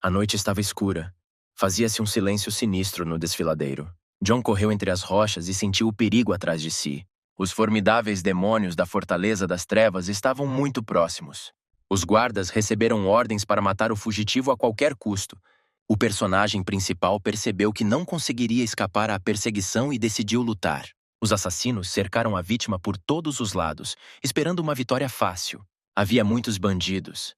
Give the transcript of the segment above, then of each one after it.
A noite estava escura. Fazia-se um silêncio sinistro no desfiladeiro. John correu entre as rochas e sentiu o perigo atrás de si. Os formidáveis demônios da Fortaleza das Trevas estavam muito próximos. Os guardas receberam ordens para matar o fugitivo a qualquer custo. O personagem principal percebeu que não conseguiria escapar à perseguição e decidiu lutar. Os assassinos cercaram a vítima por todos os lados, esperando uma vitória fácil. Havia muitos bandidos.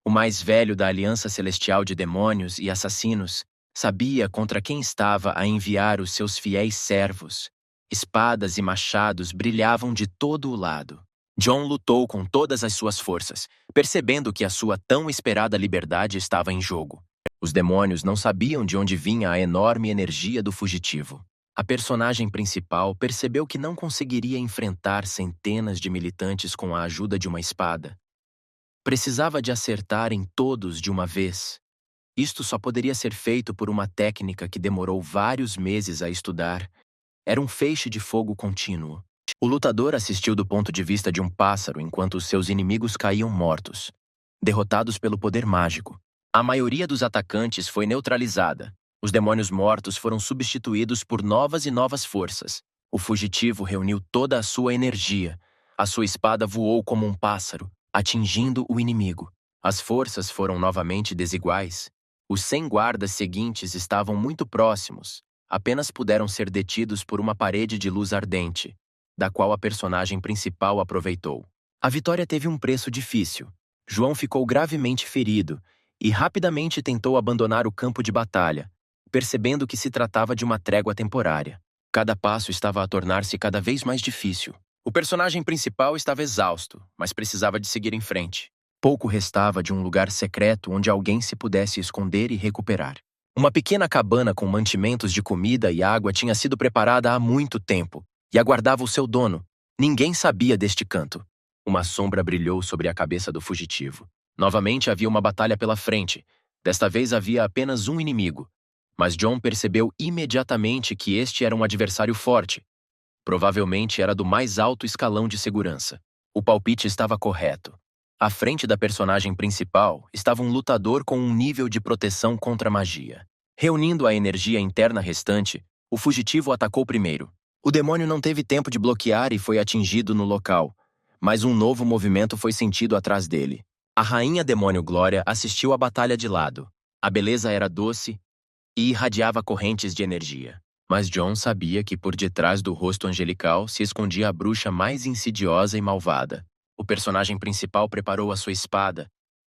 O mais velho da Aliança Celestial de Demônios e Assassinos sabia contra quem estava a enviar os seus fiéis servos. Espadas e machados brilhavam de todo o lado. John lutou com todas as suas forças, percebendo que a sua tão esperada liberdade estava em jogo. Os demônios não sabiam de onde vinha a enorme energia do fugitivo. A personagem principal percebeu que não conseguiria enfrentar centenas de militantes com a ajuda de uma espada. Precisava de acertar em todos de uma vez. Isto só poderia ser feito por uma técnica que demorou vários meses a estudar. Era um feixe de fogo contínuo. O lutador assistiu do ponto de vista de um pássaro enquanto os seus inimigos caíam mortos, derrotados pelo poder mágico. A maioria dos atacantes foi neutralizada. Os demônios mortos foram substituídos por novas e novas forças. O fugitivo reuniu toda a sua energia. A sua espada voou como um pássaro, atingindo o inimigo. As forças foram novamente desiguais. Os 100 guardas seguintes estavam muito próximos. Apenas puderam ser detidos por uma parede de luz ardente, da qual a personagem principal aproveitou. A vitória teve um preço difícil. João ficou gravemente ferido e rapidamente tentou abandonar o campo de batalha, percebendo que se tratava de uma trégua temporária. Cada passo estava a tornar-se cada vez mais difícil. O personagem principal estava exausto, mas precisava de seguir em frente. Pouco restava de um lugar secreto onde alguém se pudesse esconder e recuperar. Uma pequena cabana com mantimentos de comida e água tinha sido preparada há muito tempo e aguardava o seu dono. Ninguém sabia deste canto. Uma sombra brilhou sobre a cabeça do fugitivo. Novamente havia uma batalha pela frente. Desta vez havia apenas um inimigo. Mas John percebeu imediatamente que este era um adversário forte. Provavelmente era do mais alto escalão de segurança. O palpite estava correto. À frente da personagem principal estava um lutador com um nível de proteção contra a magia. Reunindo a energia interna restante, o fugitivo atacou primeiro. O demônio não teve tempo de bloquear e foi atingido no local, mas um novo movimento foi sentido atrás dele. A rainha demônio Glória assistiu à batalha de lado. A beleza era doce e irradiava correntes de energia. Mas John sabia que por detrás do rosto angelical se escondia a bruxa mais insidiosa e malvada. O personagem principal preparou a sua espada.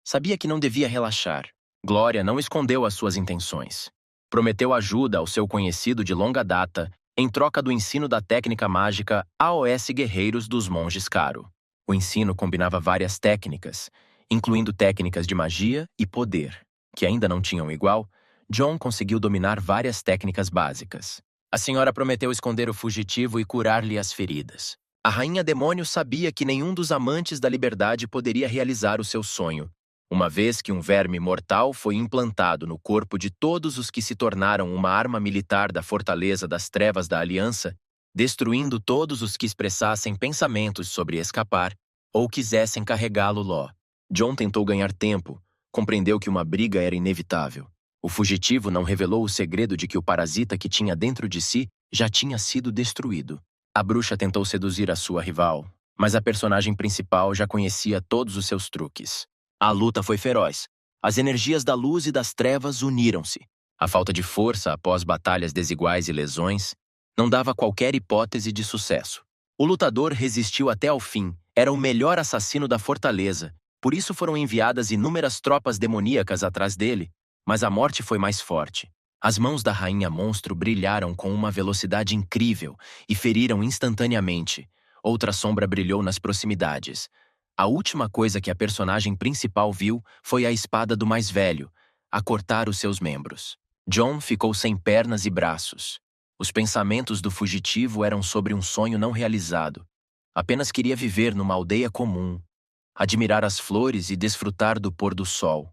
Sabia que não devia relaxar. Glória não escondeu as suas intenções. Prometeu ajuda ao seu conhecido de longa data em troca do ensino da técnica mágica AOS Guerreiros dos Monges Caro. O ensino combinava várias técnicas, incluindo técnicas de magia e poder, que ainda não tinham igual. John conseguiu dominar várias técnicas básicas. A senhora prometeu esconder o fugitivo e curar-lhe as feridas. A rainha demônio sabia que nenhum dos amantes da liberdade poderia realizar o seu sonho, uma vez que um verme mortal foi implantado no corpo de todos os que se tornaram uma arma militar da Fortaleza das Trevas da Aliança, destruindo todos os que expressassem pensamentos sobre escapar ou quisessem carregá-lo lá. John tentou ganhar tempo, compreendeu que uma briga era inevitável. O fugitivo não revelou o segredo de que o parasita que tinha dentro de si já tinha sido destruído. A bruxa tentou seduzir a sua rival, mas a personagem principal já conhecia todos os seus truques. A luta foi feroz. As energias da luz e das trevas uniram-se. A falta de força após batalhas desiguais e lesões não dava qualquer hipótese de sucesso. O lutador resistiu até ao fim. Era o melhor assassino da fortaleza. Por isso foram enviadas inúmeras tropas demoníacas atrás dele, mas a morte foi mais forte. As mãos da rainha monstro brilharam com uma velocidade incrível e feriram instantaneamente. Outra sombra brilhou nas proximidades. A última coisa que a personagem principal viu foi a espada do mais velho, a cortar os seus membros. John ficou sem pernas e braços. Os pensamentos do fugitivo eram sobre um sonho não realizado. Apenas queria viver numa aldeia comum, admirar as flores e desfrutar do pôr do sol.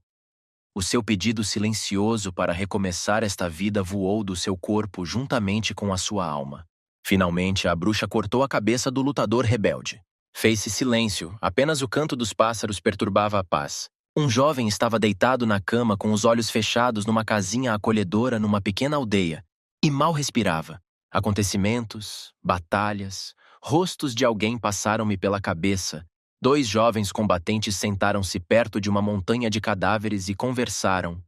O seu pedido silencioso para recomeçar esta vida voou do seu corpo juntamente com a sua alma. Finalmente, a bruxa cortou a cabeça do lutador rebelde. Fez-se silêncio, apenas o canto dos pássaros perturbava a paz. Um jovem estava deitado na cama com os olhos fechados numa casinha acolhedora numa pequena aldeia e mal respirava. Acontecimentos, batalhas, rostos de alguém passaram-me pela cabeça. 2 jovens combatentes sentaram-se perto de uma montanha de cadáveres e conversaram.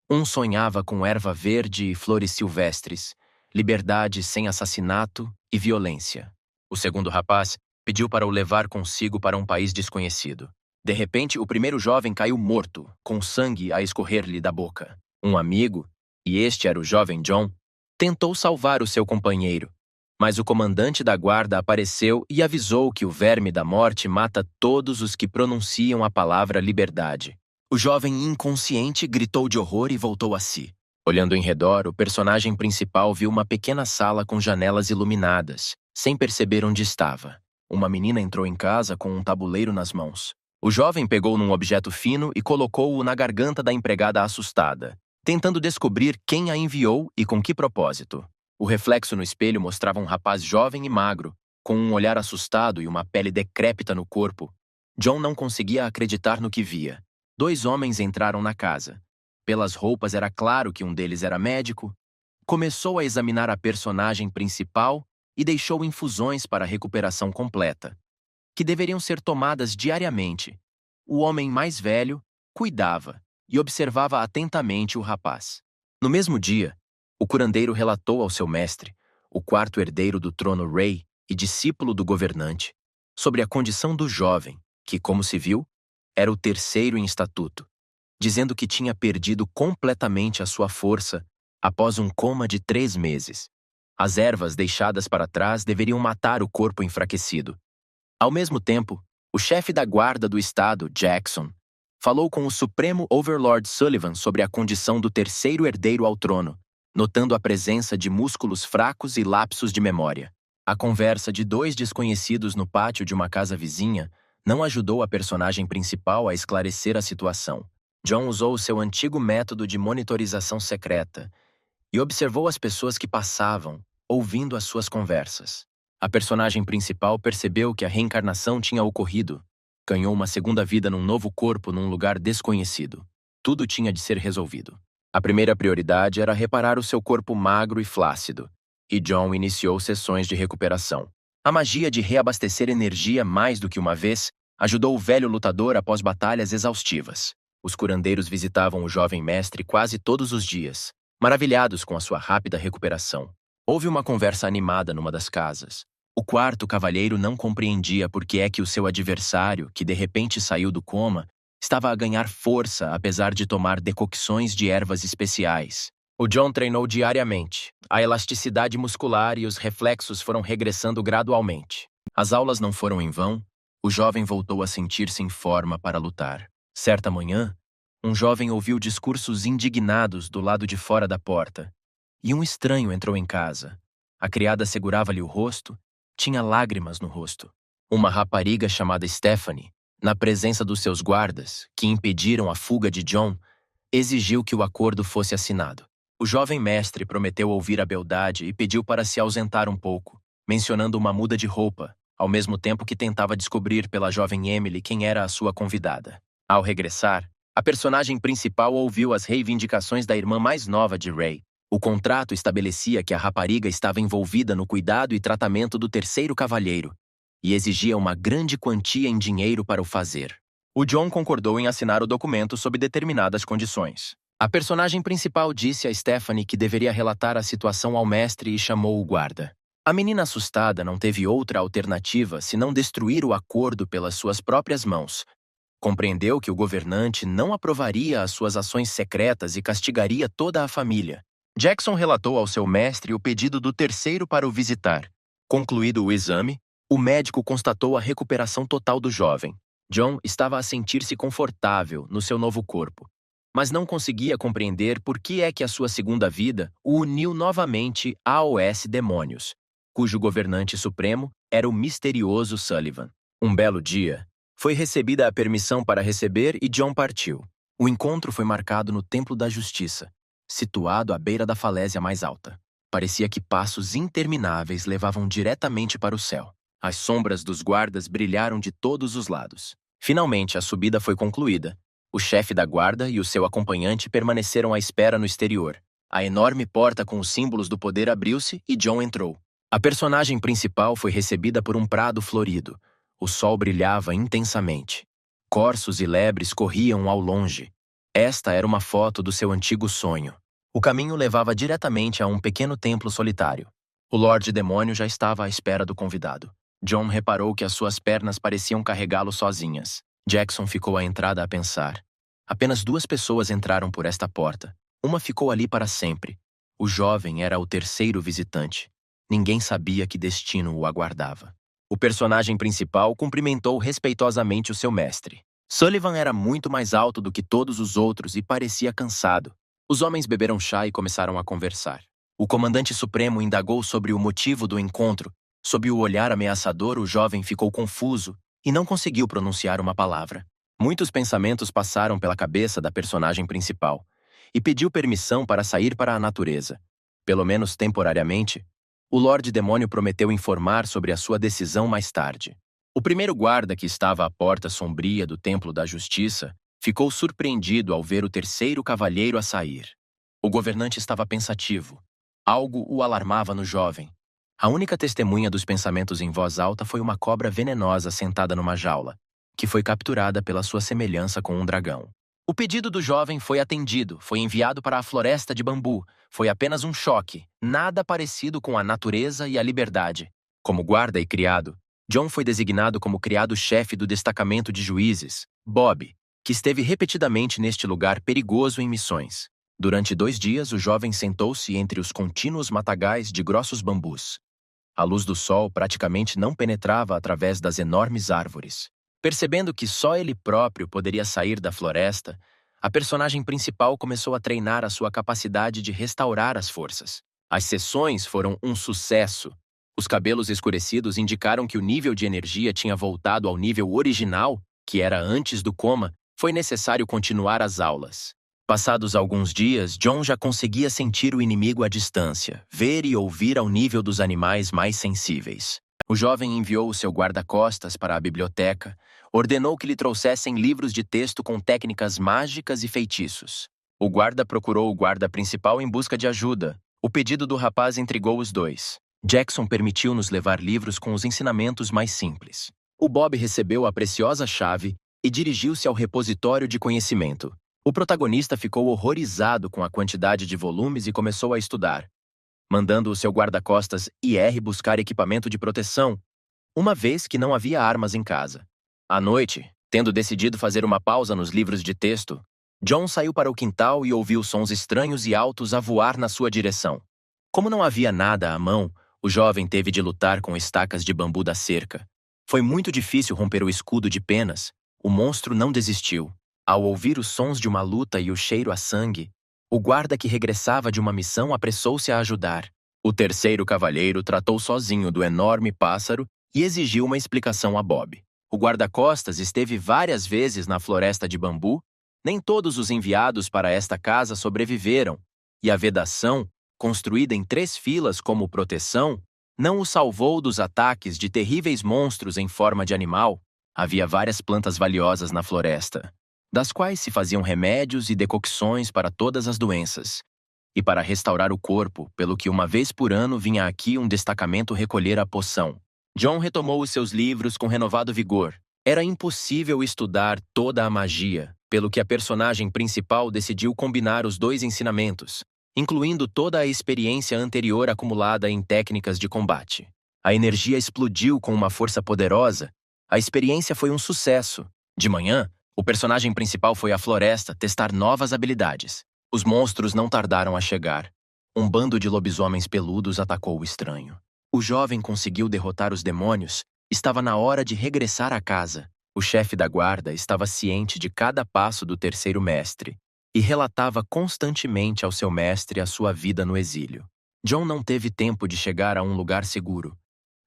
Um sonhava com erva verde e flores silvestres, liberdade sem assassinato e violência. O segundo rapaz pediu para o levar consigo para um país desconhecido. De repente, o primeiro jovem caiu morto, com sangue a escorrer-lhe da boca. Um amigo, e este era o jovem John, tentou salvar o seu companheiro, mas o comandante da guarda apareceu e avisou que o verme da morte mata todos os que pronunciam a palavra liberdade. O jovem inconsciente gritou de horror e voltou a si. Olhando em redor, o personagem principal viu uma pequena sala com janelas iluminadas, sem perceber onde estava. Uma menina entrou em casa com um tabuleiro nas mãos. O jovem pegou num objeto fino e colocou-o na garganta da empregada assustada, tentando descobrir quem a enviou e com que propósito. O reflexo no espelho mostrava um rapaz jovem e magro, com um olhar assustado e uma pele decrépita no corpo. John não conseguia acreditar no que via. 2 homens entraram na casa. Pelas roupas era claro que um deles era médico. Começou a examinar a personagem principal e deixou infusões para a recuperação completa, que deveriam ser tomadas diariamente. O homem mais velho cuidava e observava atentamente o rapaz. No mesmo dia, o curandeiro relatou ao seu mestre, o 4º herdeiro do trono Ray e discípulo do governante, sobre a condição do jovem, que, como se viu, era o 3º em estatuto, dizendo que tinha perdido completamente a sua força após um coma de 3 meses. As ervas deixadas para trás deveriam matar o corpo enfraquecido. Ao mesmo tempo, o chefe da guarda do estado, Jackson, falou com o Supremo Overlord Sullivan sobre a condição do 3º herdeiro ao trono, notando a presença de músculos fracos e lapsos de memória. A conversa de 2 desconhecidos no pátio de uma casa vizinha não ajudou a personagem principal a esclarecer a situação. John usou o seu antigo método de monitorização secreta e observou as pessoas que passavam, ouvindo as suas conversas. A personagem principal percebeu que a reencarnação tinha ocorrido. Ganhou uma segunda vida num novo corpo num lugar desconhecido. Tudo tinha de ser resolvido. A primeira prioridade era reparar o seu corpo magro e flácido, e John iniciou sessões de recuperação. A magia de reabastecer energia mais do que uma vez ajudou o velho lutador após batalhas exaustivas. Os curandeiros visitavam o jovem mestre quase todos os dias, maravilhados com a sua rápida recuperação. Houve uma conversa animada numa das casas. O 4º cavalheiro não compreendia por que é que o seu adversário, que de repente saiu do coma, estava a ganhar força apesar de tomar decocções de ervas especiais. O John treinou diariamente. A elasticidade muscular e os reflexos foram regressando gradualmente. As aulas não foram em vão. O jovem voltou a sentir-se em forma para lutar. Certa manhã, um jovem ouviu discursos indignados do lado de fora da porta, e um estranho entrou em casa. A criada segurava-lhe o rosto, tinha lágrimas no rosto. Uma rapariga chamada Stephanie, na presença dos seus guardas, que impediram a fuga de John, exigiu que o acordo fosse assinado. O jovem mestre prometeu ouvir a beldade e pediu para se ausentar um pouco, mencionando uma muda de roupa, ao mesmo tempo que tentava descobrir pela jovem Emily quem era a sua convidada. Ao regressar, a personagem principal ouviu as reivindicações da irmã mais nova de Ray. O contrato estabelecia que a rapariga estava envolvida no cuidado e tratamento do 3º cavalheiro e exigia uma grande quantia em dinheiro para o fazer. O John concordou em assinar o documento sob determinadas condições. A personagem principal disse a Stephanie que deveria relatar a situação ao mestre e chamou o guarda. A menina assustada não teve outra alternativa senão destruir o acordo pelas suas próprias mãos. Compreendeu que o governante não aprovaria as suas ações secretas e castigaria toda a família. Jackson relatou ao seu mestre o pedido do 3º para o visitar. Concluído o exame, o médico constatou a recuperação total do jovem. John estava a sentir-se confortável no seu novo corpo, mas não conseguia compreender por que é que a sua segunda vida o uniu novamente a OS Demônios, cujo governante supremo era o misterioso Sullivan. Um belo dia, foi recebida a permissão para receber e John partiu. O encontro foi marcado no Templo da Justiça, situado à beira da falésia mais alta. Parecia que passos intermináveis levavam diretamente para o céu. As sombras dos guardas brilharam de todos os lados. Finalmente, a subida foi concluída, O chefe da guarda e o seu acompanhante permaneceram à espera no exterior. A enorme porta com os símbolos do poder abriu-se e John entrou. A personagem principal foi recebida por um prado florido. O sol brilhava intensamente. Corços e lebres corriam ao longe. Esta era uma foto do seu antigo sonho. O caminho levava diretamente a um pequeno templo solitário. O Lorde Demônio já estava à espera do convidado. John reparou que as suas pernas pareciam carregá-lo sozinhas. Jackson ficou à entrada a pensar. Apenas 2 pessoas entraram por esta porta. Uma ficou ali para sempre. O jovem era o terceiro visitante. Ninguém sabia que destino o aguardava. O personagem principal cumprimentou respeitosamente o seu mestre. Sullivan era muito mais alto do que todos os outros e parecia cansado. Os homens beberam chá e começaram a conversar. O comandante supremo indagou sobre o motivo do encontro. Sob o olhar ameaçador, o jovem ficou confuso e não conseguiu pronunciar uma palavra. Muitos pensamentos passaram pela cabeça da personagem principal e pediu permissão para sair para a natureza. Pelo menos temporariamente, o Lorde Demônio prometeu informar sobre a sua decisão mais tarde. O primeiro guarda, que estava à porta sombria do Templo da Justiça, ficou surpreendido ao ver o terceiro cavalheiro a sair. O governante estava pensativo. Algo o alarmava no jovem. A única testemunha dos pensamentos em voz alta foi uma cobra venenosa sentada numa jaula, que foi capturada pela sua semelhança com um dragão. O pedido do jovem foi atendido, foi enviado para a floresta de bambu. Foi apenas um choque, nada parecido com a natureza e a liberdade. Como guarda e criado, John foi designado como criado-chefe do destacamento de juízes, Bob, que esteve repetidamente neste lugar perigoso em missões. Durante 2 dias, o jovem sentou-se entre os contínuos matagais de grossos bambus. A luz do sol praticamente não penetrava através das enormes árvores. Percebendo que só ele próprio poderia sair da floresta, a personagem principal começou a treinar a sua capacidade de restaurar as forças. As sessões foram um sucesso. Os cabelos escurecidos indicaram que o nível de energia tinha voltado ao nível original, que era antes do coma. Foi necessário continuar as aulas. Passados alguns dias, John já conseguia sentir o inimigo à distância, ver e ouvir ao nível dos animais mais sensíveis. O jovem enviou o seu guarda-costas para a biblioteca, ordenou que lhe trouxessem livros de texto com técnicas mágicas e feitiços. O guarda procurou o guarda principal em busca de ajuda. O pedido do rapaz intrigou os dois. Jackson permitiu-nos levar livros com os ensinamentos mais simples. O Bob recebeu a preciosa chave e dirigiu-se ao repositório de conhecimento. O protagonista ficou horrorizado com a quantidade de volumes e começou a estudar, mandando o seu guarda-costas IR buscar equipamento de proteção, uma vez que não havia armas em casa. À noite, tendo decidido fazer uma pausa nos livros de texto, John saiu para o quintal e ouviu sons estranhos e altos a voar na sua direção. Como não havia nada à mão, o jovem teve de lutar com estacas de bambu da cerca. Foi muito difícil romper o escudo de penas. O monstro não desistiu. Ao ouvir os sons de uma luta e o cheiro a sangue, o guarda que regressava de uma missão apressou-se a ajudar. O terceiro cavalheiro tratou sozinho do enorme pássaro e exigiu uma explicação a Bob. O guarda-costas esteve várias vezes na floresta de bambu. Nem todos os enviados para esta casa sobreviveram, e a vedação, construída em 3 filas como proteção, não o salvou dos ataques de terríveis monstros em forma de animal. Havia várias plantas valiosas na floresta, das quais se faziam remédios e decocções para todas as doenças, e para restaurar o corpo, pelo que uma vez por ano vinha aqui um destacamento recolher a poção. John retomou os seus livros com renovado vigor. Era impossível estudar toda a magia, pelo que a personagem principal decidiu combinar os 2 ensinamentos, incluindo toda a experiência anterior acumulada em técnicas de combate. A energia explodiu com uma força poderosa. A experiência foi um sucesso. De manhã, o personagem principal foi à floresta testar novas habilidades. Os monstros não tardaram a chegar. Um bando de lobisomens peludos atacou o estranho. O jovem conseguiu derrotar os demônios. Estava na hora de regressar à casa. O chefe da guarda estava ciente de cada passo do terceiro mestre e relatava constantemente ao seu mestre a sua vida no exílio. John não teve tempo de chegar a um lugar seguro.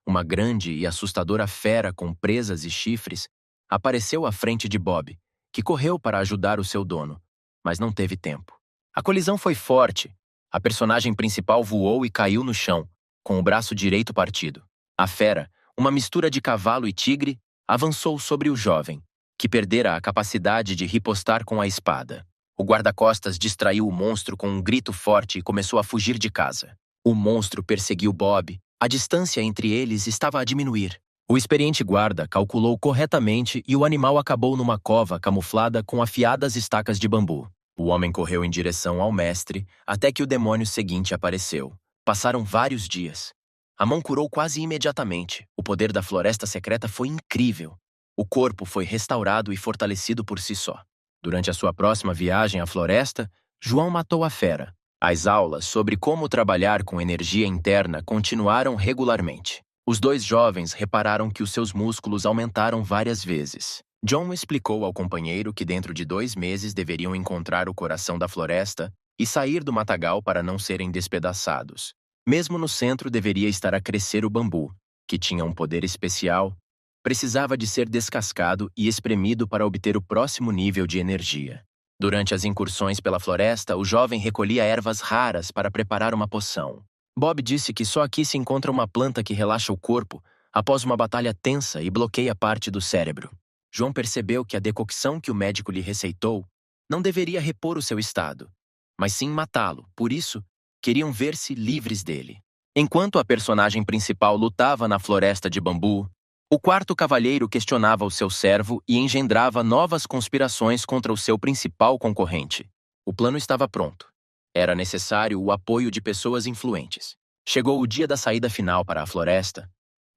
Uma grande e assustadora fera com presas e chifres apareceu à frente de Bob, que correu para ajudar o seu dono, mas não teve tempo. A colisão foi forte. A personagem principal voou e caiu no chão, com o braço direito partido. A fera, uma mistura de cavalo e tigre, avançou sobre o jovem, que perdera a capacidade de ripostar com a espada. O guarda-costas distraiu o monstro com um grito forte e começou a fugir de casa. O monstro perseguiu Bob. A distância entre eles estava a diminuir. O experiente guarda calculou corretamente e o animal acabou numa cova camuflada com afiadas estacas de bambu. O homem correu em direção ao mestre até que o demônio seguinte apareceu. Passaram vários dias. A mão curou quase imediatamente. O poder da floresta secreta foi incrível. O corpo foi restaurado e fortalecido por si só. Durante a sua próxima viagem à floresta, João matou a fera. As aulas sobre como trabalhar com energia interna continuaram regularmente. Os dois jovens repararam que os seus músculos aumentaram várias vezes. John explicou ao companheiro que dentro de 2 meses deveriam encontrar o coração da floresta e sair do matagal para não serem despedaçados. Mesmo no centro deveria estar a crescer o bambu, que tinha um poder especial. Precisava de ser descascado e espremido para obter o próximo nível de energia. Durante as incursões pela floresta, o jovem recolhia ervas raras para preparar uma poção. Bob disse que só aqui se encontra uma planta que relaxa o corpo após uma batalha tensa e bloqueia parte do cérebro. João percebeu que a decocção que o médico lhe receitou não deveria repor o seu estado, mas sim matá-lo. Por isso, queriam ver-se livres dele. Enquanto a personagem principal lutava na floresta de bambu, o quarto cavalheiro questionava o seu servo e engendrava novas conspirações contra o seu principal concorrente. O plano estava pronto. Era necessário o apoio de pessoas influentes. Chegou o dia da saída final para a floresta.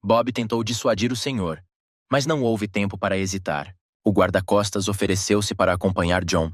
Bob tentou dissuadir o senhor, mas não houve tempo para hesitar. O guarda-costas ofereceu-se para acompanhar John,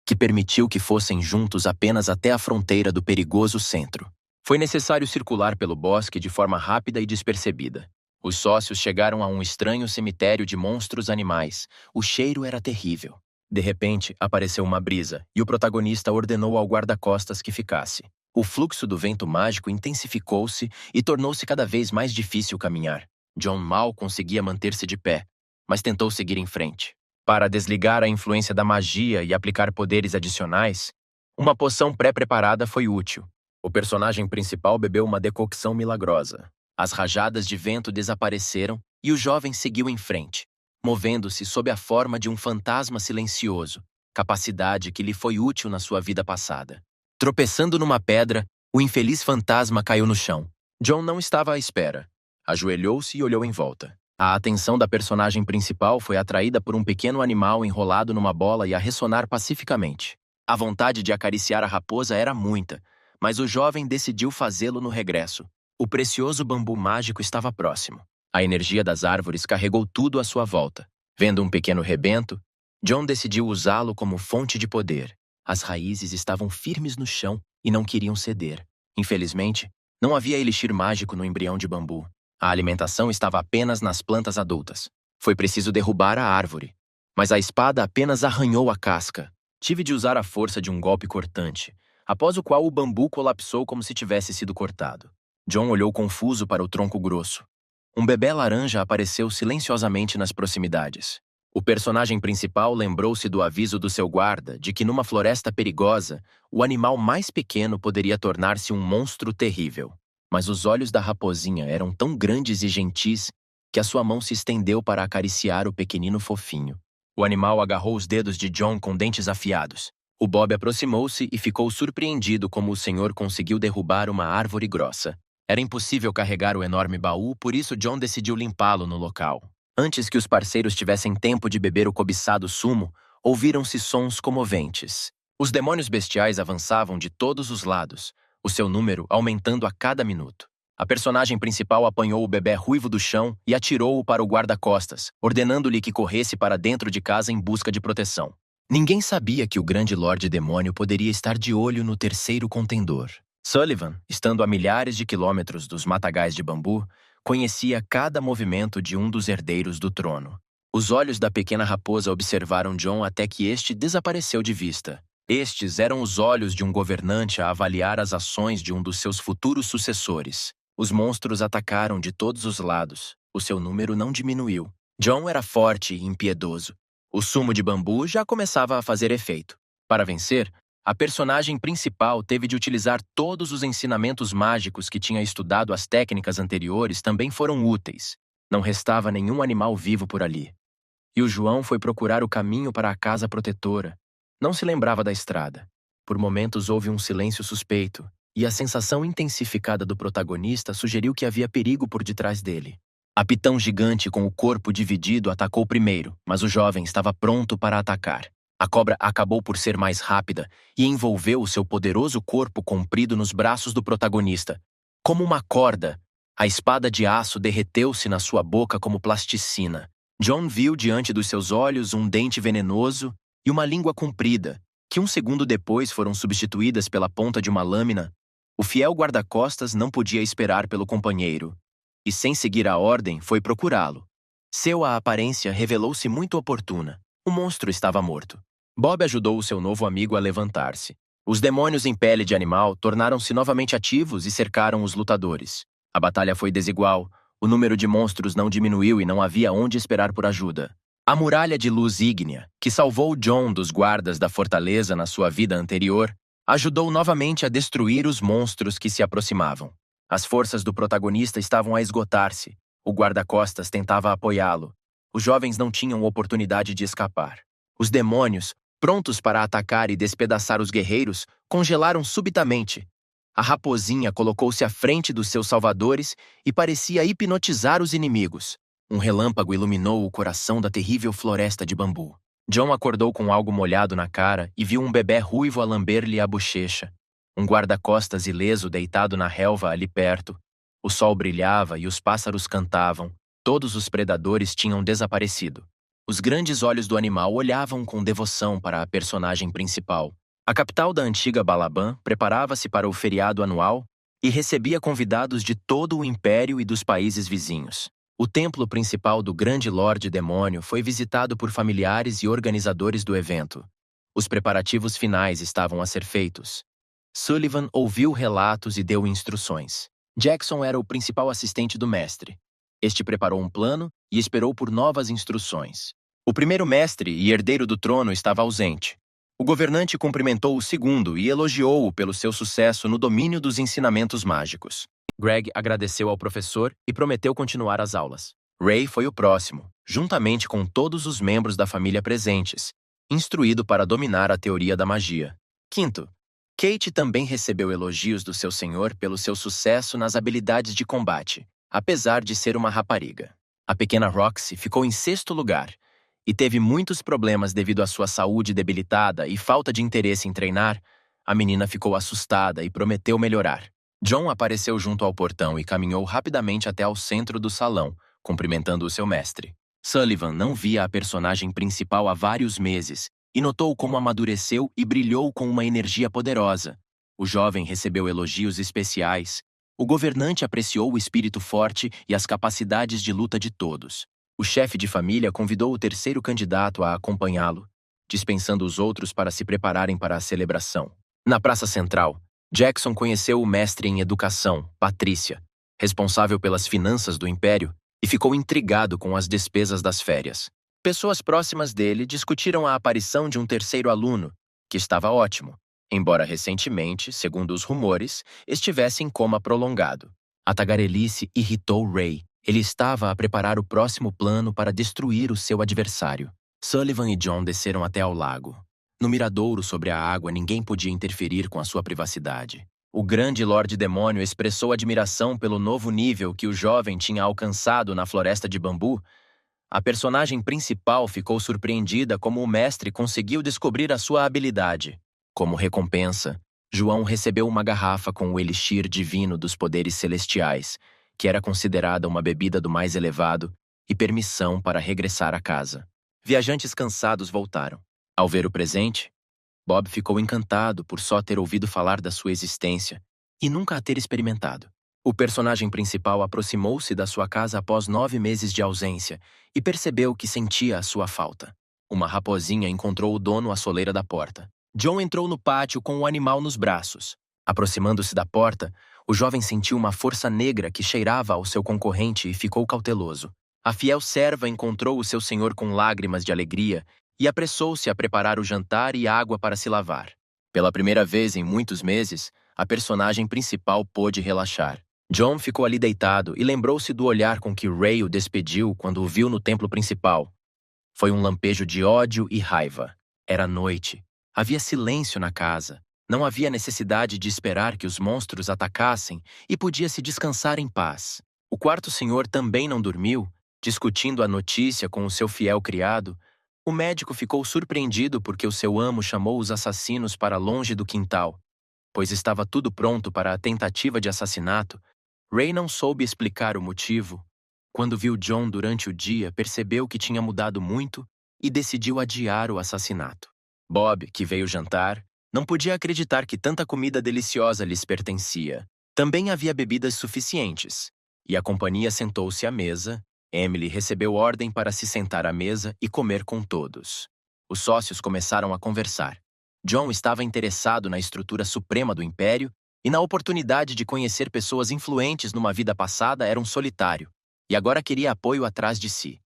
que permitiu que fossem juntos apenas até a fronteira do perigoso centro. Foi necessário circular pelo bosque de forma rápida e despercebida. Os sócios chegaram a um estranho cemitério de monstros animais. O cheiro era terrível. De repente, apareceu uma brisa, e o protagonista ordenou ao guarda-costas que ficasse. O fluxo do vento mágico intensificou-se e tornou-se cada vez mais difícil caminhar. John mal conseguia manter-se de pé, mas tentou seguir em frente. Para desligar a influência da magia e aplicar poderes adicionais, uma poção pré-preparada foi útil. O personagem principal bebeu uma decocção milagrosa. As rajadas de vento desapareceram e o jovem seguiu em frente, movendo-se sob a forma de um fantasma silencioso, capacidade que lhe foi útil na sua vida passada. Tropeçando numa pedra, o infeliz fantasma caiu no chão. John não estava à espera. Ajoelhou-se e olhou em volta. A atenção da personagem principal foi atraída por um pequeno animal enrolado numa bola e a ressonar pacificamente. A vontade de acariciar a raposa era muita, mas o jovem decidiu fazê-lo no regresso. O precioso bambu mágico estava próximo. A energia das árvores carregou tudo à sua volta. Vendo um pequeno rebento, John decidiu usá-lo como fonte de poder. As raízes estavam firmes no chão e não queriam ceder. Infelizmente, não havia elixir mágico no embrião de bambu. A alimentação estava apenas nas plantas adultas. Foi preciso derrubar a árvore, mas a espada apenas arranhou a casca. Tive de usar a força de um golpe cortante, após o qual o bambu colapsou como se tivesse sido cortado. John olhou confuso para o tronco grosso. Um bebê laranja apareceu silenciosamente nas proximidades. O personagem principal lembrou-se do aviso do seu guarda de que numa floresta perigosa, o animal mais pequeno poderia tornar-se um monstro terrível. Mas os olhos da raposinha eram tão grandes e gentis que a sua mão se estendeu para acariciar o pequenino fofinho. O animal agarrou os dedos de John com dentes afiados. O Bob aproximou-se e ficou surpreendido como o senhor conseguiu derrubar uma árvore grossa. Era impossível carregar o enorme baú, por isso John decidiu limpá-lo no local. Antes que os parceiros tivessem tempo de beber o cobiçado sumo, ouviram-se sons comoventes. Os demônios bestiais avançavam de todos os lados, o seu número aumentando a cada minuto. A personagem principal apanhou o bebê ruivo do chão e atirou-o para o guarda-costas, ordenando-lhe que corresse para dentro de casa em busca de proteção. Ninguém sabia que o grande Lorde Demônio poderia estar de olho no terceiro contendor. Sullivan, estando a milhares de quilômetros dos matagais de bambu, conhecia cada movimento de um dos herdeiros do trono. Os olhos da pequena raposa observaram John até que este desapareceu de vista. Estes eram os olhos de um governante a avaliar as ações de um dos seus futuros sucessores. Os monstros atacaram de todos os lados. O seu número não diminuiu. John era forte e impiedoso. O sumo de bambu já começava a fazer efeito. Para vencer, a personagem principal teve de utilizar todos os ensinamentos mágicos que tinha estudado. As técnicas anteriores também foram úteis. Não restava nenhum animal vivo por ali. e o João foi procurar o caminho para a casa protetora. Não se lembrava da estrada. Por momentos houve um silêncio suspeito, e a sensação intensificada do protagonista sugeriu que havia perigo por detrás dele. A pitão gigante com o corpo dividido atacou primeiro, mas o jovem estava pronto para atacar. A cobra acabou por ser mais rápida e envolveu o seu poderoso corpo comprido nos braços do protagonista. Como uma corda, a espada de aço derreteu-se na sua boca como plasticina. John viu diante dos seus olhos um dente venenoso e uma língua comprida, que um segundo depois foram substituídas pela ponta de uma lâmina. O fiel guarda-costas não podia esperar pelo companheiro, e sem seguir a ordem foi procurá-lo. Sua aparência revelou-se muito oportuna. O monstro estava morto. Bob ajudou o seu novo amigo a levantar-se. Os demônios em pele de animal tornaram-se novamente ativos e cercaram os lutadores. A batalha foi desigual, o número de monstros não diminuiu e não havia onde esperar por ajuda. A muralha de luz ígnea, que salvou John dos guardas da fortaleza na sua vida anterior, ajudou novamente a destruir os monstros que se aproximavam. As forças do protagonista estavam a esgotar-se. O guarda-costas tentava apoiá-lo. Os jovens não tinham oportunidade de escapar. Os demônios, prontos para atacar e despedaçar os guerreiros, congelaram subitamente. A raposinha colocou-se à frente dos seus salvadores e parecia hipnotizar os inimigos. Um relâmpago iluminou o coração da terrível floresta de bambu. John acordou com algo molhado na cara e viu um bebê ruivo a lamber-lhe a bochecha. Um guarda-costas ileso deitado na relva ali perto. O sol brilhava e os pássaros cantavam. Todos os predadores tinham desaparecido. Os grandes olhos do animal olhavam com devoção para a personagem principal. A capital da antiga Balaban preparava-se para o feriado anual e recebia convidados de todo o império e dos países vizinhos. O templo principal do grande Lorde Demônio foi visitado por familiares e organizadores do evento. Os preparativos finais estavam a ser feitos. Sullivan ouviu relatos e deu instruções. Jackson era o principal assistente do mestre. Este preparou um plano e esperou por novas instruções. O primeiro mestre e herdeiro do trono estava ausente. O governante cumprimentou o segundo e elogiou-o pelo seu sucesso no domínio dos ensinamentos mágicos. Greg agradeceu ao professor e prometeu continuar as aulas. Ray foi o próximo, juntamente com todos os membros da família presentes, instruído para dominar a teoria da magia. Quinto, Kate também recebeu elogios do seu senhor pelo seu sucesso nas habilidades de combate, apesar de ser uma rapariga. A pequena Roxy ficou em sexto lugar e teve muitos problemas devido à sua saúde debilitada e falta de interesse em treinar. A menina ficou assustada e prometeu melhorar. John apareceu junto ao portão e caminhou rapidamente até ao centro do salão, cumprimentando o seu mestre. Sullivan não via a personagem principal há vários meses e notou como amadureceu e brilhou com uma energia poderosa. O jovem recebeu elogios especiais. O governante apreciou o espírito forte e as capacidades de luta de todos. O chefe de família convidou o terceiro candidato a acompanhá-lo, dispensando os outros para se prepararem para a celebração. Na praça central, Jackson conheceu o mestre em educação, Patrícia, responsável pelas finanças do império, e ficou intrigado com as despesas das férias. Pessoas próximas dele discutiram a aparição de um terceiro aluno, que estava ótimo, embora recentemente, segundo os rumores, estivesse em coma prolongado. A tagarelice irritou Ray. Ele estava a preparar o próximo plano para destruir o seu adversário. Sullivan e John desceram até ao lago. No miradouro sobre a água, ninguém podia interferir com a sua privacidade. O grande Lorde Demônio expressou admiração pelo novo nível que o jovem tinha alcançado na floresta de bambu. A personagem principal ficou surpreendida como o mestre conseguiu descobrir a sua habilidade. Como recompensa, João recebeu uma garrafa com o elixir divino dos poderes celestiais, que era considerada uma bebida do mais elevado, e permissão para regressar a casa. Viajantes cansados voltaram. Ao ver o presente, Bob ficou encantado por só ter ouvido falar da sua existência e nunca a ter experimentado. O personagem principal aproximou-se da sua casa após 9 meses de ausência e percebeu que sentia a sua falta. Uma raposinha encontrou o dono à soleira da porta. John entrou no pátio com o animal nos braços. Aproximando-se da porta, o jovem sentiu uma força negra que cheirava ao seu concorrente e ficou cauteloso. A fiel serva encontrou o seu senhor com lágrimas de alegria e apressou-se a preparar o jantar e água para se lavar. Pela primeira vez em muitos meses, a personagem principal pôde relaxar. John ficou ali deitado e lembrou-se do olhar com que Ray o despediu quando o viu no templo principal. Foi um lampejo de ódio e raiva. Era noite. Havia silêncio na casa. Não havia necessidade de esperar que os monstros atacassem e podia-se descansar em paz. O quarto senhor também não dormiu, discutindo a notícia com o seu fiel criado. O médico ficou surpreendido porque o seu amo chamou os assassinos para longe do quintal, pois estava tudo pronto para a tentativa de assassinato. Ray não soube explicar o motivo. Quando viu John durante o dia, percebeu que tinha mudado muito e decidiu adiar o assassinato. Bob, que veio jantar, não podia acreditar que tanta comida deliciosa lhes pertencia. Também havia bebidas suficientes, e a companhia sentou-se à mesa. Emily recebeu ordem para se sentar à mesa e comer com todos. Os sócios começaram a conversar. John estava interessado na estrutura suprema do Império e na oportunidade de conhecer pessoas influentes numa vida passada. Era um solitário, e agora queria apoio atrás de si.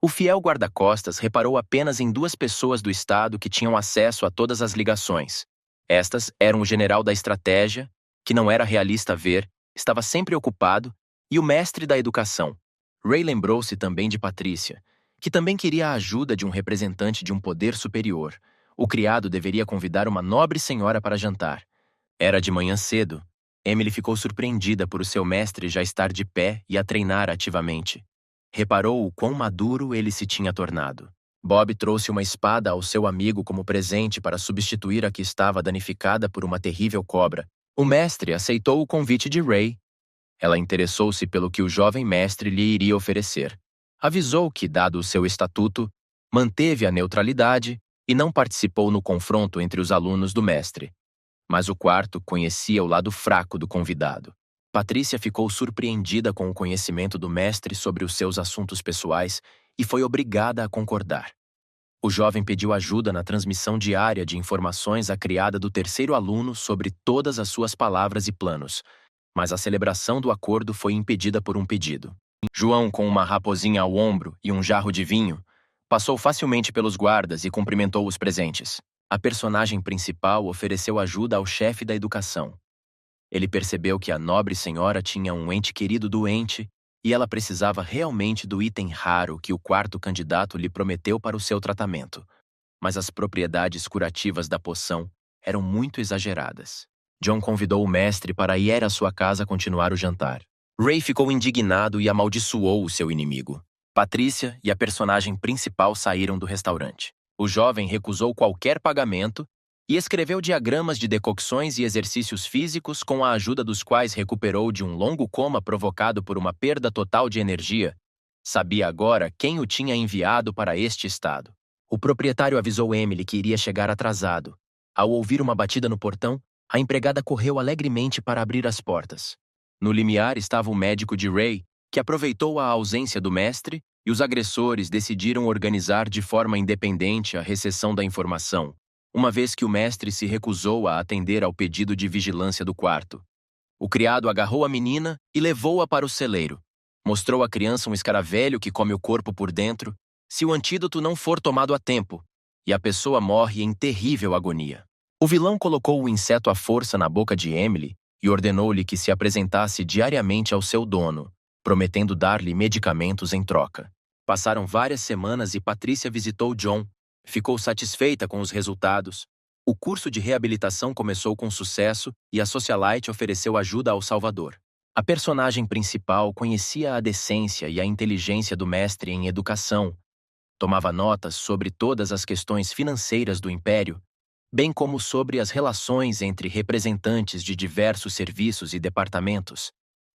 O fiel guarda-costas reparou apenas em 2 pessoas do Estado que tinham acesso a todas as ligações. Estas eram o general da estratégia, que não era realista ver, estava sempre ocupado, e o mestre da educação. Ray lembrou-se também de Patrícia, que também queria a ajuda de um representante de um poder superior. O criado deveria convidar uma nobre senhora para jantar. Era de manhã cedo. Emily ficou surpreendida por o seu mestre já estar de pé e a treinar ativamente. Reparou o quão maduro ele se tinha tornado. Bob trouxe uma espada ao seu amigo como presente para substituir a que estava danificada por uma terrível cobra. O mestre aceitou o convite de Ray. Ela interessou-se pelo que o jovem mestre lhe iria oferecer. Avisou que, dado o seu estatuto, manteve a neutralidade e não participou no confronto entre os alunos do mestre. Mas o quarto conhecia o lado fraco do convidado. Patrícia ficou surpreendida com o conhecimento do mestre sobre os seus assuntos pessoais e foi obrigada a concordar. O jovem pediu ajuda na transmissão diária de informações à criada do terceiro aluno sobre todas as suas palavras e planos, mas a celebração do acordo foi impedida por um pedido. João, com uma raposinha ao ombro e um jarro de vinho, passou facilmente pelos guardas e cumprimentou os presentes. A personagem principal ofereceu ajuda ao chefe da educação. Ele percebeu que a nobre senhora tinha um ente querido doente e ela precisava realmente do item raro que o quarto candidato lhe prometeu para o seu tratamento. Mas as propriedades curativas da poção eram muito exageradas. John convidou o mestre para ir à sua casa continuar o jantar. Ray ficou indignado e amaldiçoou o seu inimigo. Patrícia e a personagem principal saíram do restaurante. O jovem recusou qualquer pagamento e escreveu diagramas de decocções e exercícios físicos com a ajuda dos quais recuperou de um longo coma provocado por uma perda total de energia. Sabia agora quem o tinha enviado para este estado. O proprietário avisou Emily que iria chegar atrasado. Ao ouvir uma batida no portão, a empregada correu alegremente para abrir as portas. No limiar estava o médico de Ray, que aproveitou a ausência do mestre, e os agressores decidiram organizar de forma independente a recepção da informação, uma vez que o mestre se recusou a atender ao pedido de vigilância do quarto. O criado agarrou a menina e levou-a para o celeiro. Mostrou à criança um escaravelho que come o corpo por dentro, se o antídoto não for tomado a tempo, e a pessoa morre em terrível agonia. O vilão colocou o inseto à força na boca de Emily e ordenou-lhe que se apresentasse diariamente ao seu dono, prometendo dar-lhe medicamentos em troca. Passaram várias semanas e Patrícia visitou John. Ficou satisfeita com os resultados. O curso de reabilitação começou com sucesso e a socialite ofereceu ajuda ao Salvador. A personagem principal conhecia a decência e a inteligência do mestre em educação, tomava notas sobre todas as questões financeiras do Império, bem como sobre as relações entre representantes de diversos serviços e departamentos.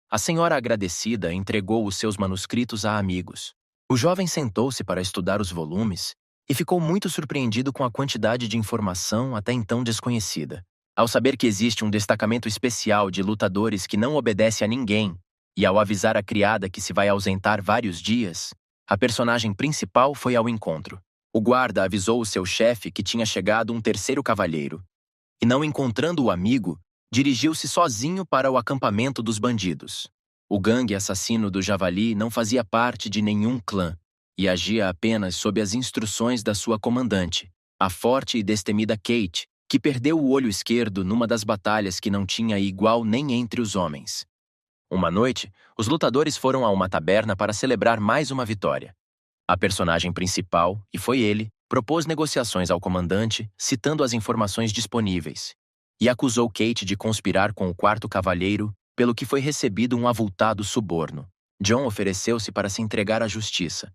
A senhora agradecida entregou os seus manuscritos a amigos. O jovem sentou-se para estudar os volumes e ficou muito surpreendido com a quantidade de informação até então desconhecida. Ao saber que existe um destacamento especial de lutadores que não obedece a ninguém, e ao avisar a criada que se vai ausentar vários dias, a personagem principal foi ao encontro. O guarda avisou o seu chefe que tinha chegado um terceiro cavalheiro, e não encontrando o amigo, dirigiu-se sozinho para o acampamento dos bandidos. O gangue assassino do Javali não fazia parte de nenhum clã e agia apenas sob as instruções da sua comandante, a forte e destemida Kate, que perdeu o olho esquerdo numa das batalhas que não tinha igual nem entre os homens. Uma noite, os lutadores foram a uma taberna para celebrar mais uma vitória. A personagem principal, e foi ele, propôs negociações ao comandante, citando as informações disponíveis, e acusou Kate de conspirar com o quarto cavalheiro, pelo que foi recebido um avultado suborno. John ofereceu-se para se entregar à justiça,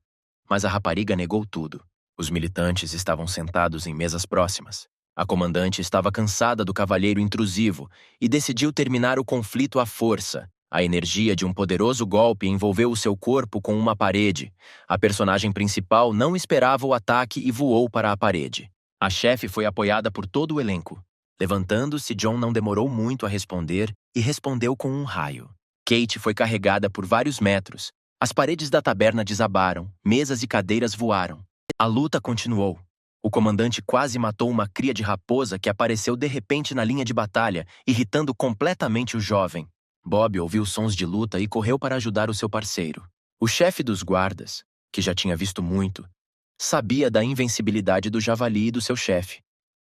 mas a rapariga negou tudo. Os militantes estavam sentados em mesas próximas. A comandante estava cansada do cavalheiro intrusivo e decidiu terminar o conflito à força. A energia de um poderoso golpe envolveu o seu corpo com uma parede. A personagem principal não esperava o ataque e voou para a parede. A chefe foi apoiada por todo o elenco. Levantando-se, John não demorou muito a responder e respondeu com um raio. Kate foi carregada por vários metros. As paredes da taberna desabaram, mesas e cadeiras voaram. A luta continuou. O comandante quase matou uma cria de raposa que apareceu de repente na linha de batalha, irritando completamente o jovem. Bob ouviu sons de luta e correu para ajudar o seu parceiro. O chefe dos guardas, que já tinha visto muito, sabia da invencibilidade do javali e do seu chefe,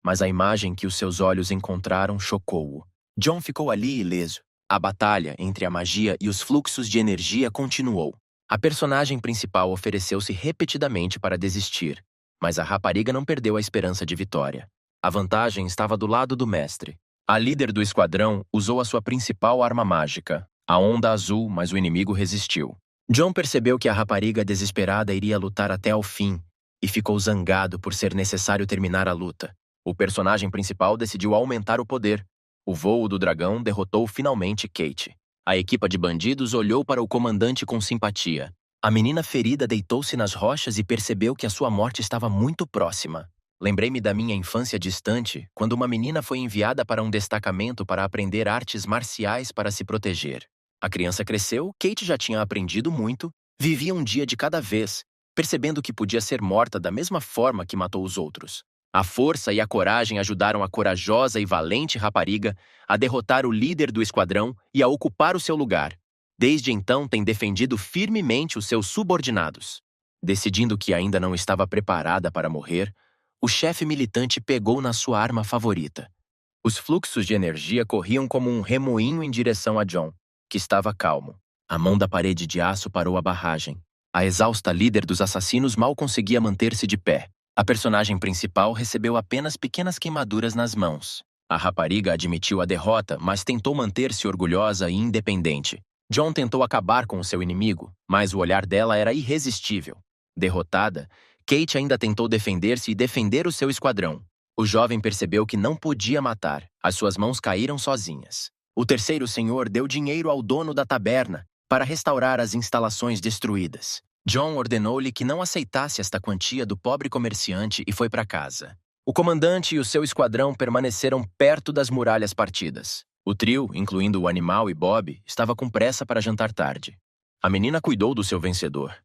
mas a imagem que os seus olhos encontraram chocou-o. John ficou ali ileso. A batalha entre a magia e os fluxos de energia continuou. A personagem principal ofereceu-se repetidamente para desistir, mas a rapariga não perdeu a esperança de vitória. A vantagem estava do lado do mestre. A líder do esquadrão usou a sua principal arma mágica, a onda azul, mas o inimigo resistiu. John percebeu que a rapariga desesperada iria lutar até ao fim e ficou zangado por ser necessário terminar a luta. O personagem principal decidiu aumentar o poder. O voo do dragão derrotou finalmente Kate. A equipa de bandidos olhou para o comandante com simpatia. A menina ferida deitou-se nas rochas e percebeu que a sua morte estava muito próxima. Lembrei-me da minha infância distante, quando uma menina foi enviada para um destacamento para aprender artes marciais para se proteger. A criança cresceu, Kate já tinha aprendido muito, vivia um dia de cada vez, percebendo que podia ser morta da mesma forma que matou os outros. A força e a coragem ajudaram a corajosa e valente rapariga a derrotar o líder do esquadrão e a ocupar o seu lugar. Desde então tem defendido firmemente os seus subordinados. Decidindo que ainda não estava preparada para morrer, o chefe militante pegou na sua arma favorita. Os fluxos de energia corriam como um remoinho em direção a John, que estava calmo. A mão da parede de aço parou a barragem. A exausta líder dos assassinos mal conseguia manter-se de pé. A personagem principal recebeu apenas pequenas queimaduras nas mãos. A rapariga admitiu a derrota, mas tentou manter-se orgulhosa e independente. John tentou acabar com o seu inimigo, mas o olhar dela era irresistível. Derrotada, Kate ainda tentou defender-se e defender o seu esquadrão. O jovem percebeu que não podia matar. As suas mãos caíram sozinhas. O terceiro senhor deu dinheiro ao dono da taberna para restaurar as instalações destruídas. John ordenou-lhe que não aceitasse esta quantia do pobre comerciante e foi para casa. O comandante e o seu esquadrão permaneceram perto das muralhas partidas. O trio, incluindo o animal e Bob, estava com pressa para jantar tarde. A menina cuidou do seu vencedor.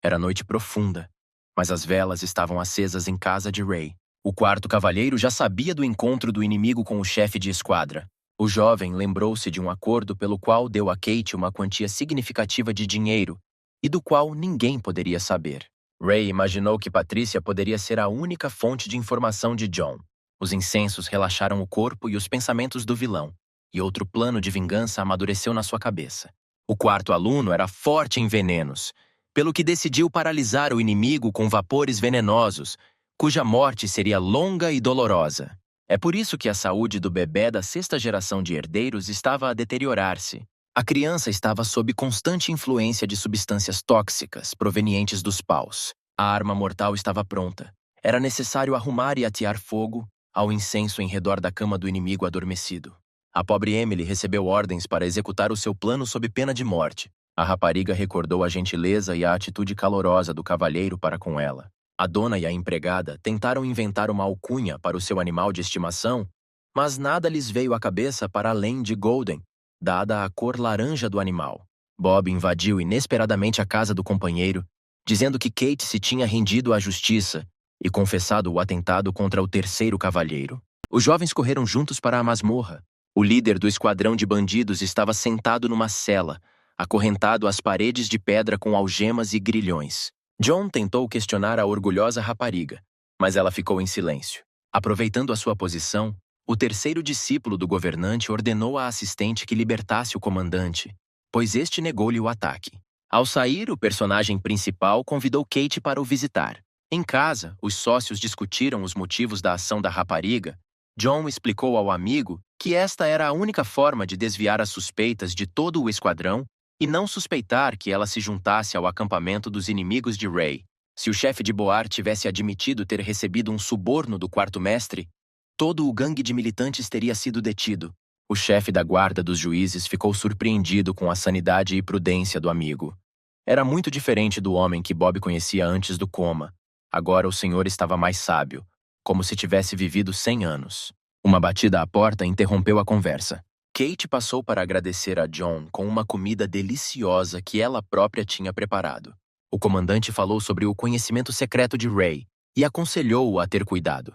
Era noite profunda, mas as velas estavam acesas em casa de Ray. O quarto cavalheiro já sabia do encontro do inimigo com o chefe de esquadra. O jovem lembrou-se de um acordo pelo qual deu a Kate uma quantia significativa de dinheiro e do qual ninguém poderia saber. Ray imaginou que Patrícia poderia ser a única fonte de informação de John. Os incensos relaxaram o corpo e os pensamentos do vilão, e outro plano de vingança amadureceu na sua cabeça. O quarto aluno era forte em venenos, pelo que decidiu paralisar o inimigo com vapores venenosos, cuja morte seria longa e dolorosa. É por isso que a saúde do bebê da sexta geração de herdeiros estava a deteriorar-se. A criança estava sob constante influência de substâncias tóxicas provenientes dos paus. A arma mortal estava pronta. Era necessário arrumar e atear fogo ao incenso em redor da cama do inimigo adormecido. A pobre Emily recebeu ordens para executar o seu plano sob pena de morte. A rapariga recordou a gentileza e a atitude calorosa do cavalheiro para com ela. A dona e a empregada tentaram inventar uma alcunha para o seu animal de estimação, mas nada lhes veio à cabeça para além de Golden, dada a cor laranja do animal. Bob invadiu inesperadamente a casa do companheiro, dizendo que Kate se tinha rendido à justiça e confessado o atentado contra o terceiro cavalheiro. Os jovens correram juntos para a masmorra. O líder do esquadrão de bandidos estava sentado numa cela, acorrentado às paredes de pedra com algemas e grilhões. John tentou questionar a orgulhosa rapariga, mas ela ficou em silêncio. Aproveitando a sua posição, o terceiro discípulo do governante ordenou à assistente que libertasse o comandante, pois este negou-lhe o ataque. Ao sair, o personagem principal convidou Kate para o visitar. Em casa, os sócios discutiram os motivos da ação da rapariga. John explicou ao amigo que esta era a única forma de desviar as suspeitas de todo o esquadrão e não suspeitar que ela se juntasse ao acampamento dos inimigos de Ray. Se o chefe de Boar tivesse admitido ter recebido um suborno do quarto mestre, todo o gangue de militantes teria sido detido. O chefe da guarda dos juízes ficou surpreendido com a sanidade e prudência do amigo. Era muito diferente do homem que Bob conhecia antes do coma. Agora o senhor estava mais sábio, como se tivesse vivido 100 anos. Uma batida à porta interrompeu a conversa. Kate passou para agradecer a John com uma comida deliciosa que ela própria tinha preparado. O comandante falou sobre o conhecimento secreto de Ray e aconselhou-o a ter cuidado,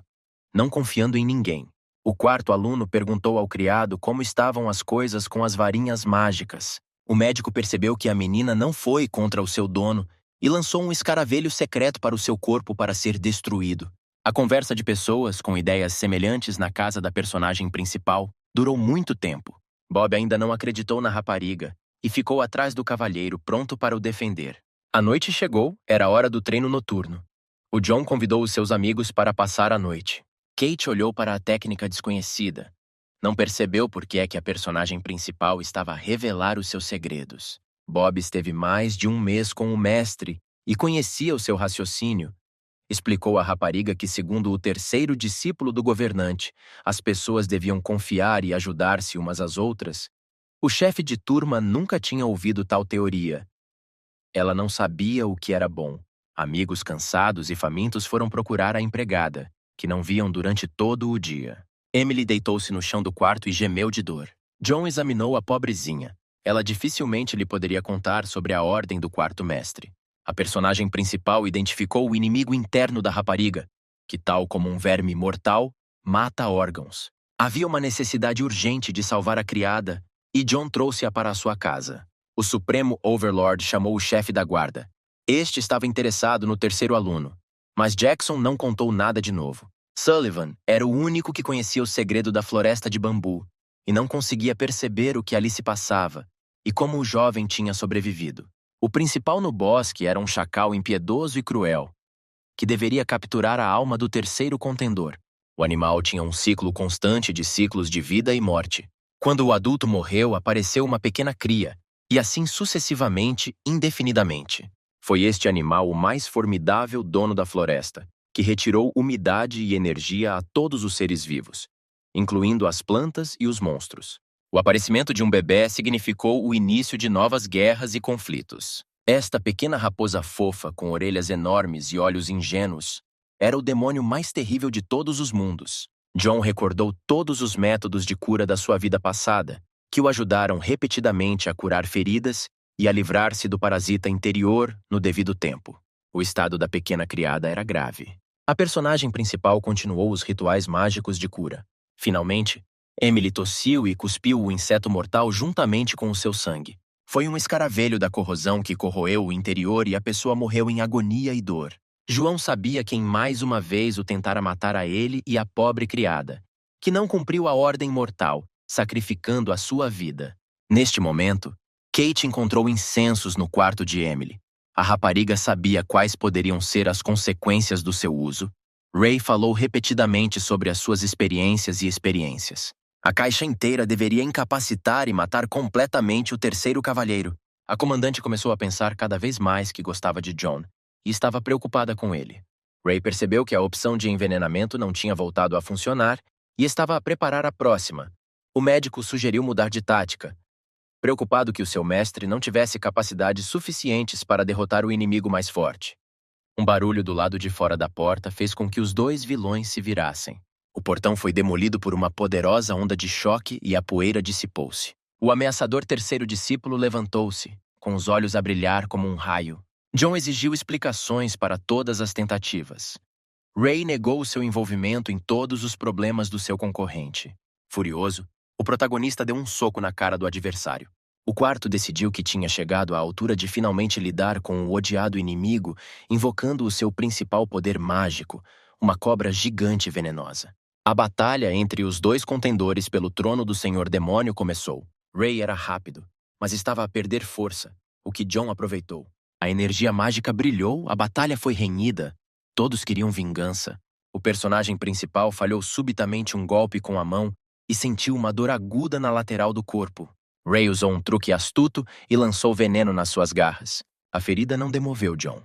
não confiando em ninguém. O quarto aluno perguntou ao criado como estavam as coisas com as varinhas mágicas. O médico percebeu que a menina não foi contra o seu dono e lançou um escaravelho secreto para o seu corpo para ser destruído. A conversa de pessoas com ideias semelhantes na casa da personagem principal durou muito tempo. Bob ainda não acreditou na rapariga e ficou atrás do cavalheiro, pronto para o defender. A noite chegou, era hora do treino noturno. O John convidou os seus amigos para passar a noite. Kate olhou para a técnica desconhecida. Não percebeu por que é que a personagem principal estava a revelar os seus segredos. Bob esteve mais de um mês com o mestre e conhecia o seu raciocínio. Explicou à rapariga que, segundo o terceiro discípulo do governante, as pessoas deviam confiar e ajudar-se umas às outras. O chefe de turma nunca tinha ouvido tal teoria. Ela não sabia o que era bom. Amigos cansados e famintos foram procurar a empregada, que não viam durante todo o dia. Emily deitou-se no chão do quarto e gemeu de dor. John examinou a pobrezinha. Ela dificilmente lhe poderia contar sobre a ordem do quarto mestre. A personagem principal identificou o inimigo interno da rapariga, que, tal como um verme mortal, mata órgãos. Havia uma necessidade urgente de salvar a criada, e John trouxe-a para a sua casa. O Supremo Overlord chamou o chefe da guarda. Este estava interessado no terceiro aluno, mas Jackson não contou nada de novo. Sullivan era o único que conhecia o segredo da floresta de bambu e não conseguia perceber o que ali se passava e como o jovem tinha sobrevivido. O principal no bosque era um chacal impiedoso e cruel, que deveria capturar a alma do terceiro contendor. O animal tinha um ciclo constante de ciclos de vida e morte. Quando o adulto morreu, apareceu uma pequena cria, e assim sucessivamente, indefinidamente. Foi este animal o mais formidável dono da floresta, que retirou umidade e energia a todos os seres vivos, incluindo as plantas e os monstros. O aparecimento de um bebê significou o início de novas guerras e conflitos. Esta pequena raposa fofa, com orelhas enormes e olhos ingênuos, era o demônio mais terrível de todos os mundos. John recordou todos os métodos de cura da sua vida passada, que o ajudaram repetidamente a curar feridas e a livrar-se do parasita interior no devido tempo. O estado da pequena criada era grave. A personagem principal continuou os rituais mágicos de cura. Finalmente, Emily tossiu e cuspiu o inseto mortal juntamente com o seu sangue. Foi um escaravelho da corrosão que corroeu o interior e a pessoa morreu em agonia e dor. João sabia quem mais uma vez o tentara matar a ele e a pobre criada, que não cumpriu a ordem mortal, sacrificando a sua vida. Neste momento, Kate encontrou incensos no quarto de Emily. A rapariga sabia quais poderiam ser as consequências do seu uso. Ray falou repetidamente sobre as suas experiências. A caixa inteira deveria incapacitar e matar completamente o terceiro cavalheiro. A comandante começou a pensar cada vez mais que gostava de John e estava preocupada com ele. Ray percebeu que a opção de envenenamento não tinha voltado a funcionar e estava a preparar a próxima. O médico sugeriu mudar de tática, preocupado que o seu mestre não tivesse capacidades suficientes para derrotar o inimigo mais forte. Um barulho do lado de fora da porta fez com que os dois vilões se virassem. O portão foi demolido por uma poderosa onda de choque e a poeira dissipou-se. O ameaçador terceiro discípulo levantou-se, com os olhos a brilhar como um raio. John exigiu explicações para todas as tentativas. Ray negou seu envolvimento em todos os problemas do seu concorrente. Furioso, o protagonista deu um soco na cara do adversário. O quarto decidiu que tinha chegado à altura de finalmente lidar com o odiado inimigo, invocando o seu principal poder mágico, uma cobra gigante e venenosa. A batalha entre os dois contendores pelo trono do Senhor Demônio começou. Ray era rápido, mas estava a perder força. o que John aproveitou. A energia mágica brilhou, a batalha foi renhida. Todos queriam vingança. O personagem principal falhou subitamente um golpe com a mão e sentiu uma dor aguda na lateral do corpo. Ray usou um truque astuto e lançou veneno nas suas garras. A ferida não demoveu John.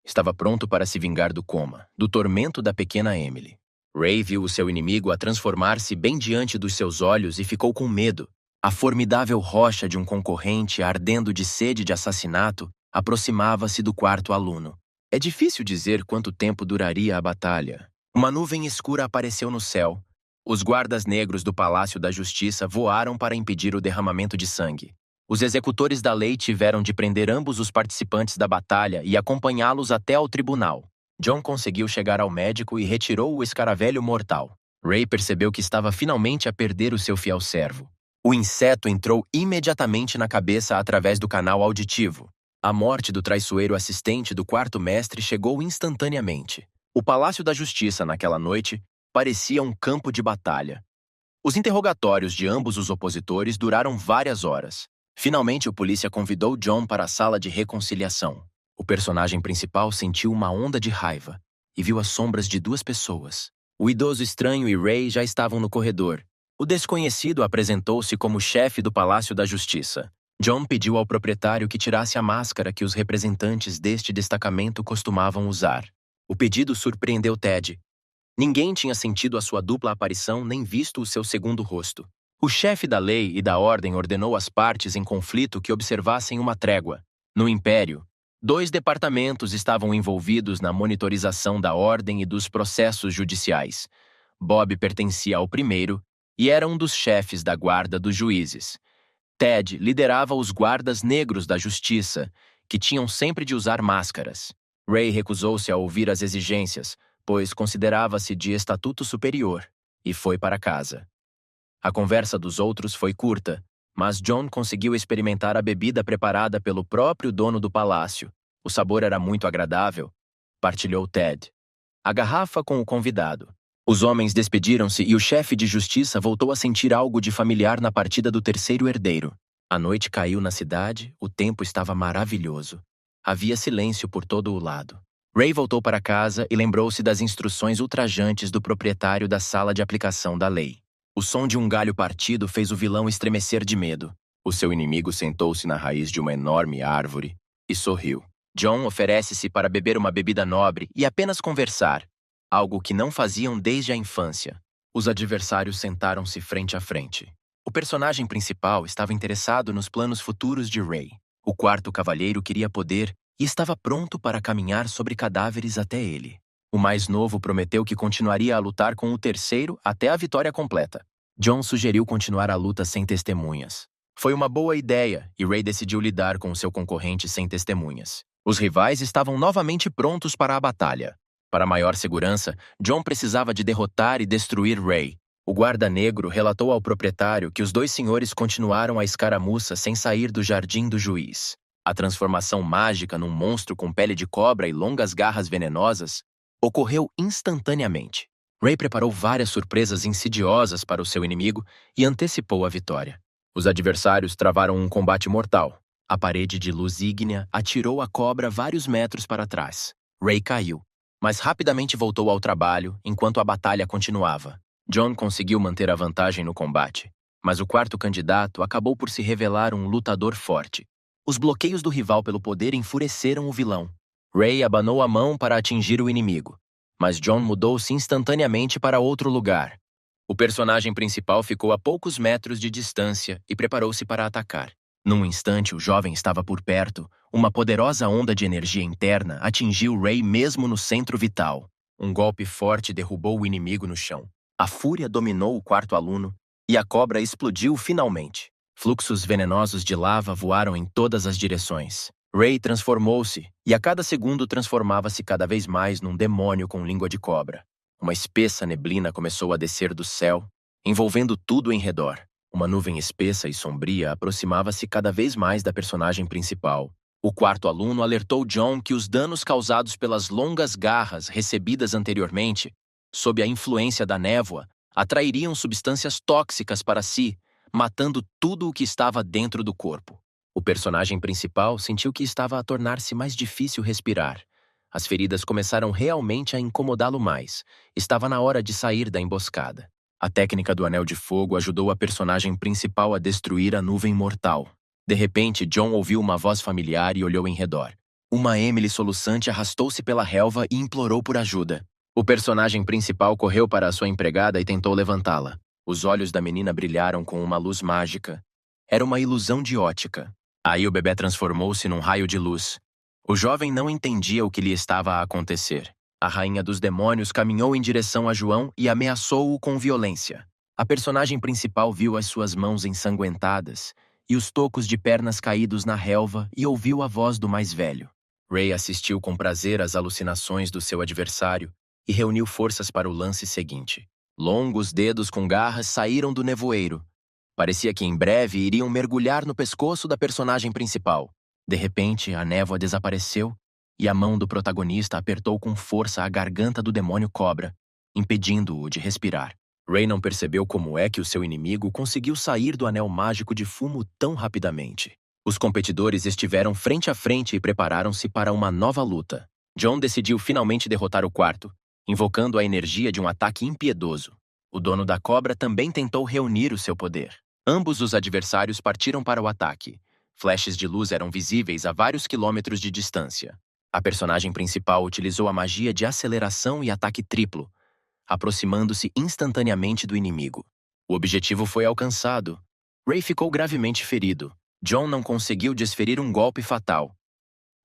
Estava pronto para se vingar do coma, do tormento da pequena Emily. Ray viu o seu inimigo a transformar-se bem diante dos seus olhos e ficou com medo. A formidável rocha de um concorrente, ardendo de sede de assassinato, aproximava-se do quarto aluno. É difícil dizer quanto tempo duraria a batalha. Uma nuvem escura apareceu no céu. Os guardas negros do Palácio da Justiça voaram para impedir o derramamento de sangue. Os executores da lei tiveram de prender ambos os participantes da batalha e acompanhá-los até ao tribunal. John conseguiu chegar ao médico e retirou o escaravelho mortal. Ray percebeu que estava finalmente a perder o seu fiel servo. O inseto entrou imediatamente na cabeça através do canal auditivo. A morte do traiçoeiro assistente do quarto mestre chegou instantaneamente. O Palácio da Justiça, naquela noite, parecia um campo de batalha. Os interrogatórios de ambos os opositores duraram várias horas. Finalmente, o polícia convidou John para a sala de reconciliação. O personagem principal sentiu uma onda de raiva e viu as sombras de duas pessoas. O idoso estranho e Ray já estavam no corredor. O desconhecido apresentou-se como chefe do Palácio da Justiça. John pediu ao proprietário que tirasse a máscara que os representantes deste destacamento costumavam usar. O pedido surpreendeu Ted. Ninguém tinha sentido a sua dupla aparição nem visto o seu segundo rosto. O chefe da lei e da ordem ordenou às partes em conflito que observassem uma trégua. No Império, 2 departamentos estavam envolvidos na monitorização da ordem e dos processos judiciais. Bob pertencia ao primeiro e era um dos chefes da guarda dos juízes. Ted liderava os guardas negros da justiça, que tinham sempre de usar máscaras. Ray recusou-se a ouvir as exigências, pois considerava-se de estatuto superior, e foi para casa. A conversa dos outros foi curta, mas John conseguiu experimentar a bebida preparada pelo próprio dono do palácio. O sabor era muito agradável, partilhou Ted. A garrafa com o convidado. Os homens despediram-se e o chefe de justiça voltou a sentir algo de familiar na partida do terceiro herdeiro. A noite caiu na cidade, o tempo estava maravilhoso. Havia silêncio por todo o lado. Ray voltou para casa e lembrou-se das instruções ultrajantes do proprietário da sala de aplicação da lei. O som de um galho partido fez o vilão estremecer de medo. O seu inimigo sentou-se na raiz de uma enorme árvore e sorriu. John oferece-se para beber uma bebida nobre e apenas conversar, algo que não faziam desde a infância. Os adversários sentaram-se frente a frente. O personagem principal estava interessado nos planos futuros de Ray. O quarto cavalheiro queria poder e estava pronto para caminhar sobre cadáveres até ele. O mais novo prometeu que continuaria a lutar com o terceiro até a vitória completa. John sugeriu continuar a luta sem testemunhas. Foi uma boa ideia e Ray decidiu lidar com o seu concorrente sem testemunhas. Os rivais estavam novamente prontos para a batalha. Para maior segurança, John precisava de derrotar e destruir Ray. O guarda negro relatou ao proprietário que os 2 senhores continuaram a escaramuça sem sair do jardim do juiz. A transformação mágica num monstro com pele de cobra e longas garras venenosas ocorreu instantaneamente. Ray preparou várias surpresas insidiosas para o seu inimigo e antecipou a vitória. Os adversários travaram um combate mortal. A parede de luz ígnea atirou a cobra vários metros para trás. Ray caiu, mas rapidamente voltou ao trabalho enquanto a batalha continuava. John conseguiu manter a vantagem no combate, mas o quarto candidato acabou por se revelar um lutador forte. Os bloqueios do rival pelo poder enfureceram o vilão. Ray abanou a mão para atingir o inimigo, mas John mudou-se instantaneamente para outro lugar. O personagem principal ficou a poucos metros de distância e preparou-se para atacar. Num instante, o jovem estava por perto. Uma poderosa onda de energia interna atingiu Ray mesmo no centro vital. Um golpe forte derrubou o inimigo no chão. A fúria dominou o quarto aluno e a cobra explodiu finalmente. Fluxos venenosos de lava voaram em todas as direções. Ray transformou-se e a cada segundo transformava-se cada vez mais num demônio com língua de cobra. Uma espessa neblina começou a descer do céu, envolvendo tudo em redor. Uma nuvem espessa e sombria aproximava-se cada vez mais da personagem principal. O quarto aluno alertou John que os danos causados pelas longas garras recebidas anteriormente, sob a influência da névoa, atrairiam substâncias tóxicas para si, matando tudo o que estava dentro do corpo. O personagem principal sentiu que estava a tornar-se mais difícil respirar. As feridas começaram realmente a incomodá-lo mais. Estava na hora de sair da emboscada. A técnica do Anel de Fogo ajudou a personagem principal a destruir a nuvem mortal. De repente, John ouviu uma voz familiar e olhou em redor. Uma Emily soluçante arrastou-se pela relva e implorou por ajuda. O personagem principal correu para a sua empregada e tentou levantá-la. Os olhos da menina brilharam com uma luz mágica. Era uma ilusão de ótica. Aí o bebê transformou-se num raio de luz. O jovem não entendia o que lhe estava a acontecer. A rainha dos demônios caminhou em direção a João e ameaçou-o com violência. A personagem principal viu as suas mãos ensanguentadas e os tocos de pernas caídos na relva e ouviu a voz do mais velho. Ray assistiu com prazer às alucinações do seu adversário e reuniu forças para o lance seguinte. Longos dedos com garras saíram do nevoeiro. Parecia que em breve iriam mergulhar no pescoço da personagem principal. De repente, a névoa desapareceu e a mão do protagonista apertou com força a garganta do demônio cobra, impedindo-o de respirar. Ray não percebeu como é que o seu inimigo conseguiu sair do anel mágico de fumo tão rapidamente. Os competidores estiveram frente a frente e prepararam-se para uma nova luta. John decidiu finalmente derrotar o quarto, invocando a energia de um ataque impiedoso. O dono da cobra também tentou reunir o seu poder. Ambos os adversários partiram para o ataque. Flashes de luz eram visíveis a vários quilômetros de distância. A personagem principal utilizou a magia de aceleração e ataque triplo, aproximando-se instantaneamente do inimigo. O objetivo foi alcançado. Ray ficou gravemente ferido. John não conseguiu desferir um golpe fatal.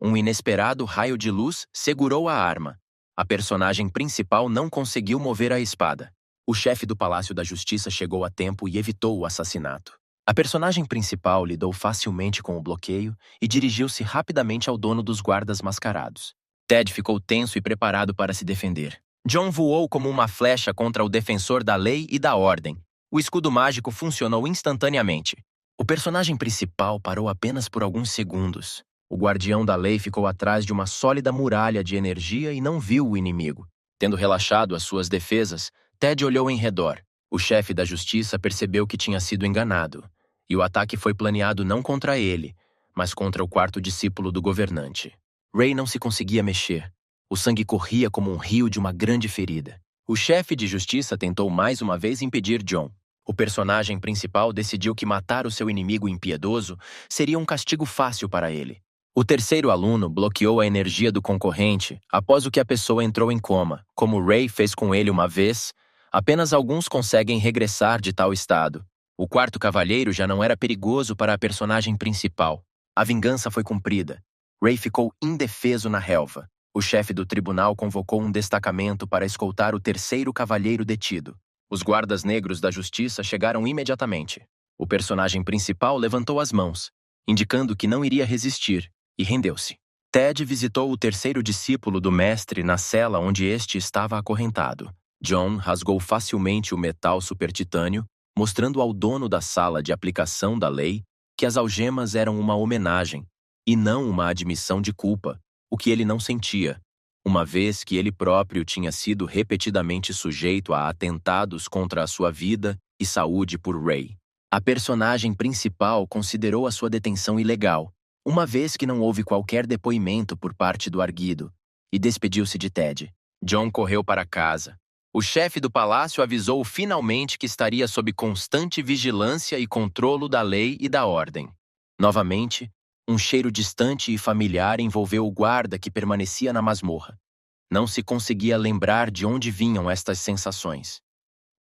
Um inesperado raio de luz segurou a arma. A personagem principal não conseguiu mover a espada. O chefe do Palácio da Justiça chegou a tempo e evitou o assassinato. A personagem principal lidou facilmente com o bloqueio e dirigiu-se rapidamente ao dono dos guardas mascarados. Ted ficou tenso e preparado para se defender. John voou como uma flecha contra o defensor da lei e da ordem. O escudo mágico funcionou instantaneamente. O personagem principal parou apenas por alguns segundos. O guardião da lei ficou atrás de uma sólida muralha de energia e não viu o inimigo. Tendo relaxado as suas defesas, Ted olhou em redor. O chefe da justiça percebeu que tinha sido enganado, e o ataque foi planeado não contra ele, mas contra o quarto discípulo do governante. Ray não se conseguia mexer. O sangue corria como um rio de uma grande ferida. O chefe de justiça tentou mais uma vez impedir John. O personagem principal decidiu que matar o seu inimigo impiedoso seria um castigo fácil para ele. O terceiro aluno bloqueou a energia do concorrente após o que a pessoa entrou em coma. Como Ray fez com ele uma vez, apenas alguns conseguem regressar de tal estado. O quarto cavalheiro já não era perigoso para a personagem principal. A vingança foi cumprida. Ray ficou indefeso na relva. O chefe do tribunal convocou um destacamento para escoltar o terceiro cavalheiro detido. Os guardas negros da justiça chegaram imediatamente. O personagem principal levantou as mãos, indicando que não iria resistir, e rendeu-se. Ted visitou o terceiro discípulo do mestre na cela onde este estava acorrentado. John rasgou facilmente o metal supertitânio, mostrando ao dono da sala de aplicação da lei que as algemas eram uma homenagem e não uma admissão de culpa, o que ele não sentia, uma vez que ele próprio tinha sido repetidamente sujeito a atentados contra a sua vida e saúde por Ray. A personagem principal considerou a sua detenção ilegal, uma vez que não houve qualquer depoimento por parte do arguido, e despediu-se de Ted. John correu para casa. O chefe do palácio avisou finalmente que estaria sob constante vigilância e controlo da lei e da ordem. Novamente, um cheiro distante e familiar envolveu o guarda que permanecia na masmorra. Não se conseguia lembrar de onde vinham estas sensações.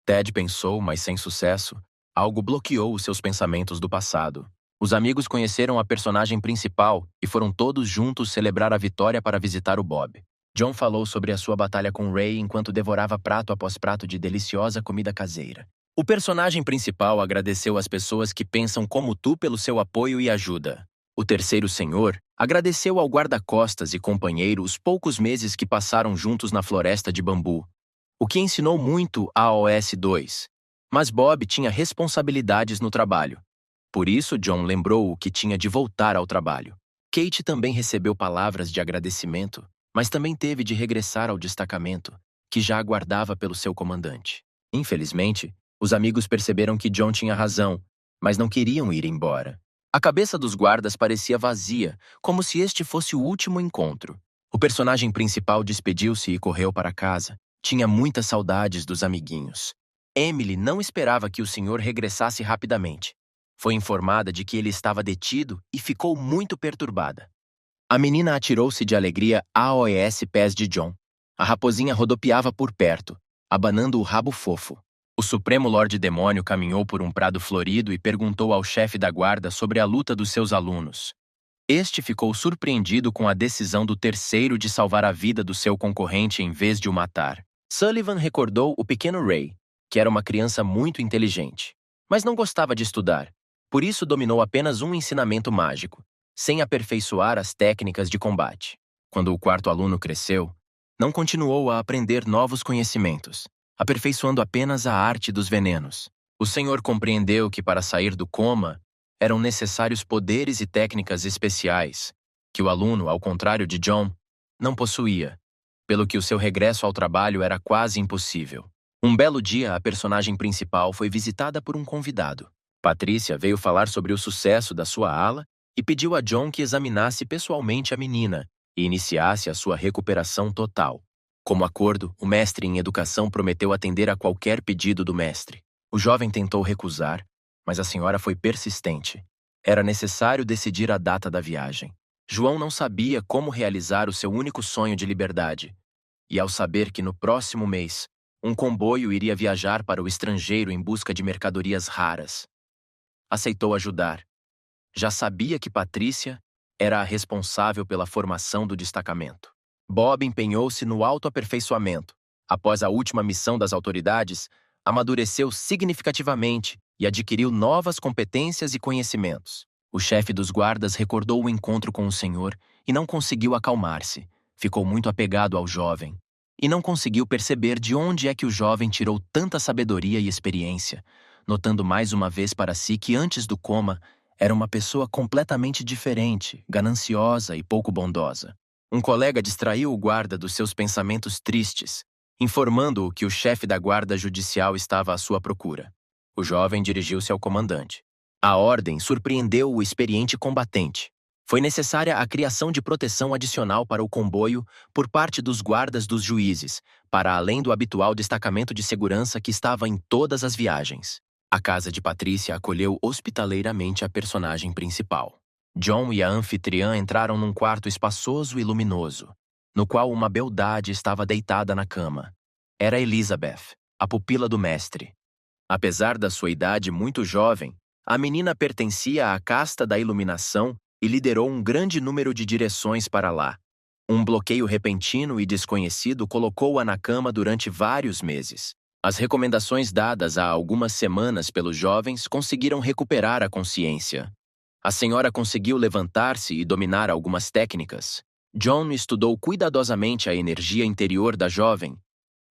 Ted pensou, mas sem sucesso. Algo bloqueou os seus pensamentos do passado. Os amigos conheceram a personagem principal e foram todos juntos celebrar a vitória para visitar o Bob. John falou sobre a sua batalha com Ray enquanto devorava prato após prato de deliciosa comida caseira. O personagem principal agradeceu às pessoas que pensam como tu pelo seu apoio e ajuda. O terceiro senhor agradeceu ao guarda-costas e companheiro os poucos meses que passaram juntos na floresta de bambu, o que ensinou muito a OS2. Mas Bob tinha responsabilidades no trabalho. Por isso, John lembrou-o que tinha de voltar ao trabalho. Kate também recebeu palavras de agradecimento, mas também teve de regressar ao destacamento, que já aguardava pelo seu comandante. Infelizmente, os amigos perceberam que John tinha razão, mas não queriam ir embora. A cabeça dos guardas parecia vazia, como se este fosse o último encontro. O personagem principal despediu-se e correu para casa. Tinha muitas saudades dos amiguinhos. Emily não esperava que o senhor regressasse rapidamente. Foi informada de que ele estava detido e ficou muito perturbada. A menina atirou-se de alegria aos pés de John. A raposinha rodopiava por perto, abanando o rabo fofo. O Supremo Lorde Demônio caminhou por um prado florido e perguntou ao chefe da guarda sobre a luta dos seus alunos. Este ficou surpreendido com a decisão do terceiro de salvar a vida do seu concorrente em vez de o matar. Sullivan recordou o pequeno Ray, que era uma criança muito inteligente, mas não gostava de estudar. Por isso dominou apenas um ensinamento mágico, sem aperfeiçoar as técnicas de combate. Quando o quarto aluno cresceu, não continuou a aprender novos conhecimentos, aperfeiçoando apenas a arte dos venenos. O senhor compreendeu que para sair do coma, eram necessários poderes e técnicas especiais, que o aluno, ao contrário de John, não possuía, pelo que o seu regresso ao trabalho era quase impossível. Um belo dia, a personagem principal foi visitada por um convidado. Patrícia veio falar sobre o sucesso da sua ala e pediu a John que examinasse pessoalmente a menina e iniciasse a sua recuperação total. Como acordo, o mestre em educação prometeu atender a qualquer pedido do mestre. O jovem tentou recusar, mas a senhora foi persistente. Era necessário decidir a data da viagem. João não sabia como realizar o seu único sonho de liberdade. E ao saber que no próximo mês, um comboio iria viajar para o estrangeiro em busca de mercadorias raras, aceitou ajudar. Já sabia que Patrícia era a responsável pela formação do destacamento. Bob empenhou-se no autoaperfeiçoamento. Após a última missão das autoridades, amadureceu significativamente e adquiriu novas competências e conhecimentos. O chefe dos guardas recordou o encontro com o senhor e não conseguiu acalmar-se. Ficou muito apegado ao jovem. E não conseguiu perceber de onde é que o jovem tirou tanta sabedoria e experiência, notando mais uma vez para si que antes do coma era uma pessoa completamente diferente, gananciosa e pouco bondosa. Um colega distraiu o guarda dos seus pensamentos tristes, informando-o que o chefe da guarda judicial estava à sua procura. O jovem dirigiu-se ao comandante. A ordem surpreendeu o experiente combatente. Foi necessária a criação de proteção adicional para o comboio por parte dos guardas dos juízes, para além do habitual destacamento de segurança que estava em todas as viagens. A casa de Patrícia acolheu hospitaleiramente a personagem principal. John e a anfitriã entraram num quarto espaçoso e luminoso, no qual uma beldade estava deitada na cama. Era Elizabeth, a pupila do mestre. Apesar da sua idade muito jovem, a menina pertencia à casta da iluminação e liderou um grande número de direções para lá. Um bloqueio repentino e desconhecido colocou-a na cama durante vários meses. As recomendações dadas há algumas semanas pelos jovens conseguiram recuperar a consciência. A senhora conseguiu levantar-se e dominar algumas técnicas. John estudou cuidadosamente a energia interior da jovem.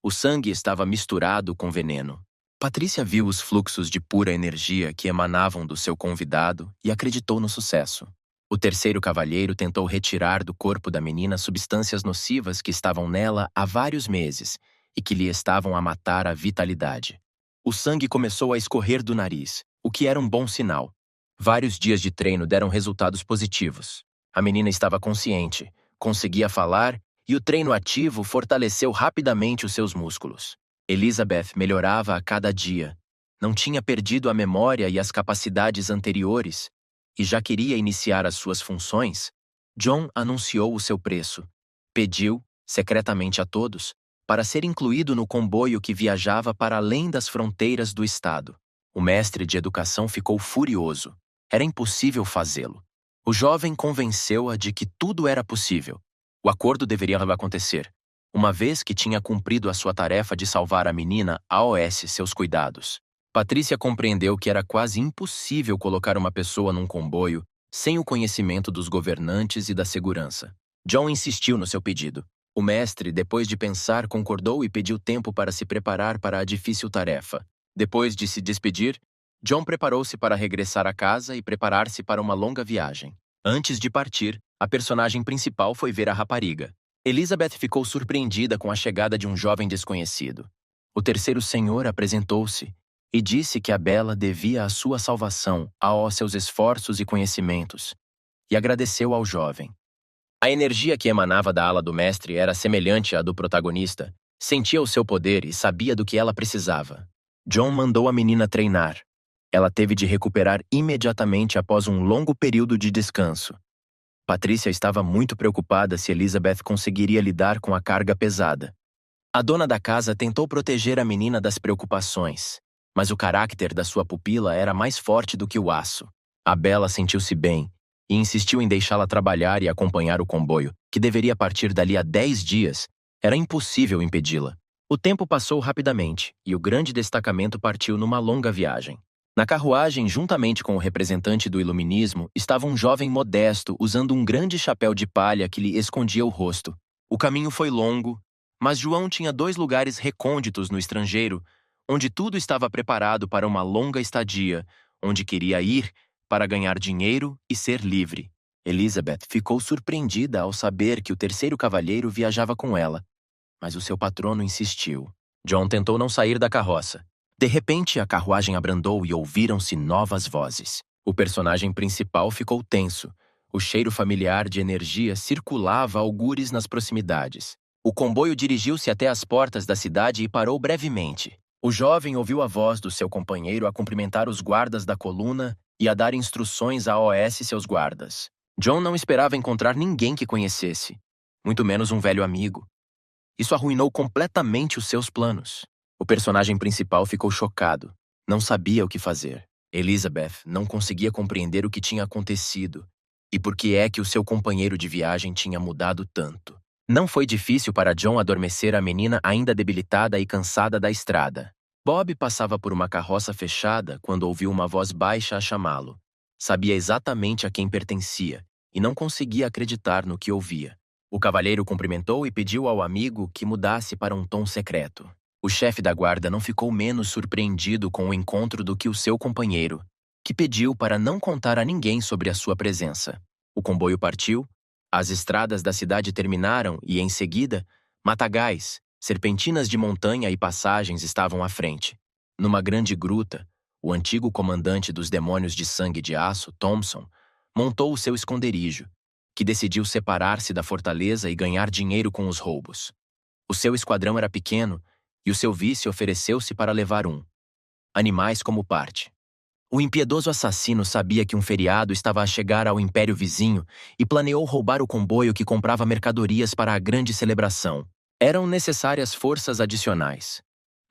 O sangue estava misturado com veneno. Patrícia viu os fluxos de pura energia que emanavam do seu convidado e acreditou no sucesso. O terceiro cavalheiro tentou retirar do corpo da menina substâncias nocivas que estavam nela há vários meses e que lhe estavam a matar a vitalidade. O sangue começou a escorrer do nariz, o que era um bom sinal. Vários dias de treino deram resultados positivos. A menina estava consciente, conseguia falar e o treino ativo fortaleceu rapidamente os seus músculos. Elizabeth melhorava a cada dia. Não tinha perdido a memória e as capacidades anteriores e já queria iniciar as suas funções. John anunciou o seu preço. Pediu, secretamente a todos, para ser incluído no comboio que viajava para além das fronteiras do estado. O mestre de educação ficou furioso. Era impossível fazê-lo. O jovem convenceu-a de que tudo era possível. O acordo deveria acontecer, uma vez que tinha cumprido a sua tarefa de salvar a menina aos seus cuidados. Patrícia compreendeu que era quase impossível colocar uma pessoa num comboio sem o conhecimento dos governantes e da segurança. John insistiu no seu pedido. O mestre, depois de pensar, concordou e pediu tempo para se preparar para a difícil tarefa. Depois de se despedir, John preparou-se para regressar a casa e preparar-se para uma longa viagem. Antes de partir, a personagem principal foi ver a rapariga. Elizabeth ficou surpreendida com a chegada de um jovem desconhecido. O terceiro senhor apresentou-se e disse que a Bela devia a sua salvação aos seus esforços e conhecimentos, e agradeceu ao jovem. A energia que emanava da ala do mestre era semelhante à do protagonista. Sentia o seu poder e sabia do que ela precisava. John mandou a menina treinar. Ela teve de recuperar imediatamente após um longo período de descanso. Patrícia estava muito preocupada se Elizabeth conseguiria lidar com a carga pesada. A dona da casa tentou proteger a menina das preocupações, mas o caráter da sua pupila era mais forte do que o aço. A Bela sentiu-se bem e insistiu em deixá-la trabalhar e acompanhar o comboio, que deveria partir dali a 10 dias. Era impossível impedi-la. O tempo passou rapidamente e o grande destacamento partiu numa longa viagem. Na carruagem, juntamente com o representante do iluminismo, estava um jovem modesto usando um grande chapéu de palha que lhe escondia o rosto. O caminho foi longo, mas João tinha 2 lugares recônditos no estrangeiro, onde tudo estava preparado para uma longa estadia, onde queria ir para ganhar dinheiro e ser livre. Elizabeth ficou surpreendida ao saber que o terceiro cavalheiro viajava com ela, mas o seu patrono insistiu. John tentou não sair da carroça. De repente, a carruagem abrandou e ouviram-se novas vozes. O personagem principal ficou tenso. O cheiro familiar de energia circulava algures nas proximidades. O comboio dirigiu-se até as portas da cidade e parou brevemente. O jovem ouviu a voz do seu companheiro a cumprimentar os guardas da coluna e a dar instruções a seus guardas. John não esperava encontrar ninguém que conhecesse, muito menos um velho amigo. Isso arruinou completamente os seus planos. O personagem principal ficou chocado. Não sabia o que fazer. Elizabeth não conseguia compreender o que tinha acontecido e por que é que o seu companheiro de viagem tinha mudado tanto. Não foi difícil para John adormecer a menina ainda debilitada e cansada da estrada. Bob passava por uma carroça fechada quando ouviu uma voz baixa a chamá-lo. Sabia exatamente a quem pertencia e não conseguia acreditar no que ouvia. O cavalheiro cumprimentou e pediu ao amigo que mudasse para um tom secreto. O chefe da guarda não ficou menos surpreendido com o encontro do que o seu companheiro, que pediu para não contar a ninguém sobre a sua presença. O comboio partiu, as estradas da cidade terminaram e, em seguida, matagais, serpentinas de montanha e passagens estavam à frente. Numa grande gruta, o antigo comandante dos demônios de sangue de aço, Thompson, montou o seu esconderijo, que decidiu separar-se da fortaleza e ganhar dinheiro com os roubos. O seu esquadrão era pequeno e o seu vice ofereceu-se para levar animais como parte. O impiedoso assassino sabia que um feriado estava a chegar ao império vizinho e planeou roubar o comboio que comprava mercadorias para a grande celebração. Eram necessárias forças adicionais,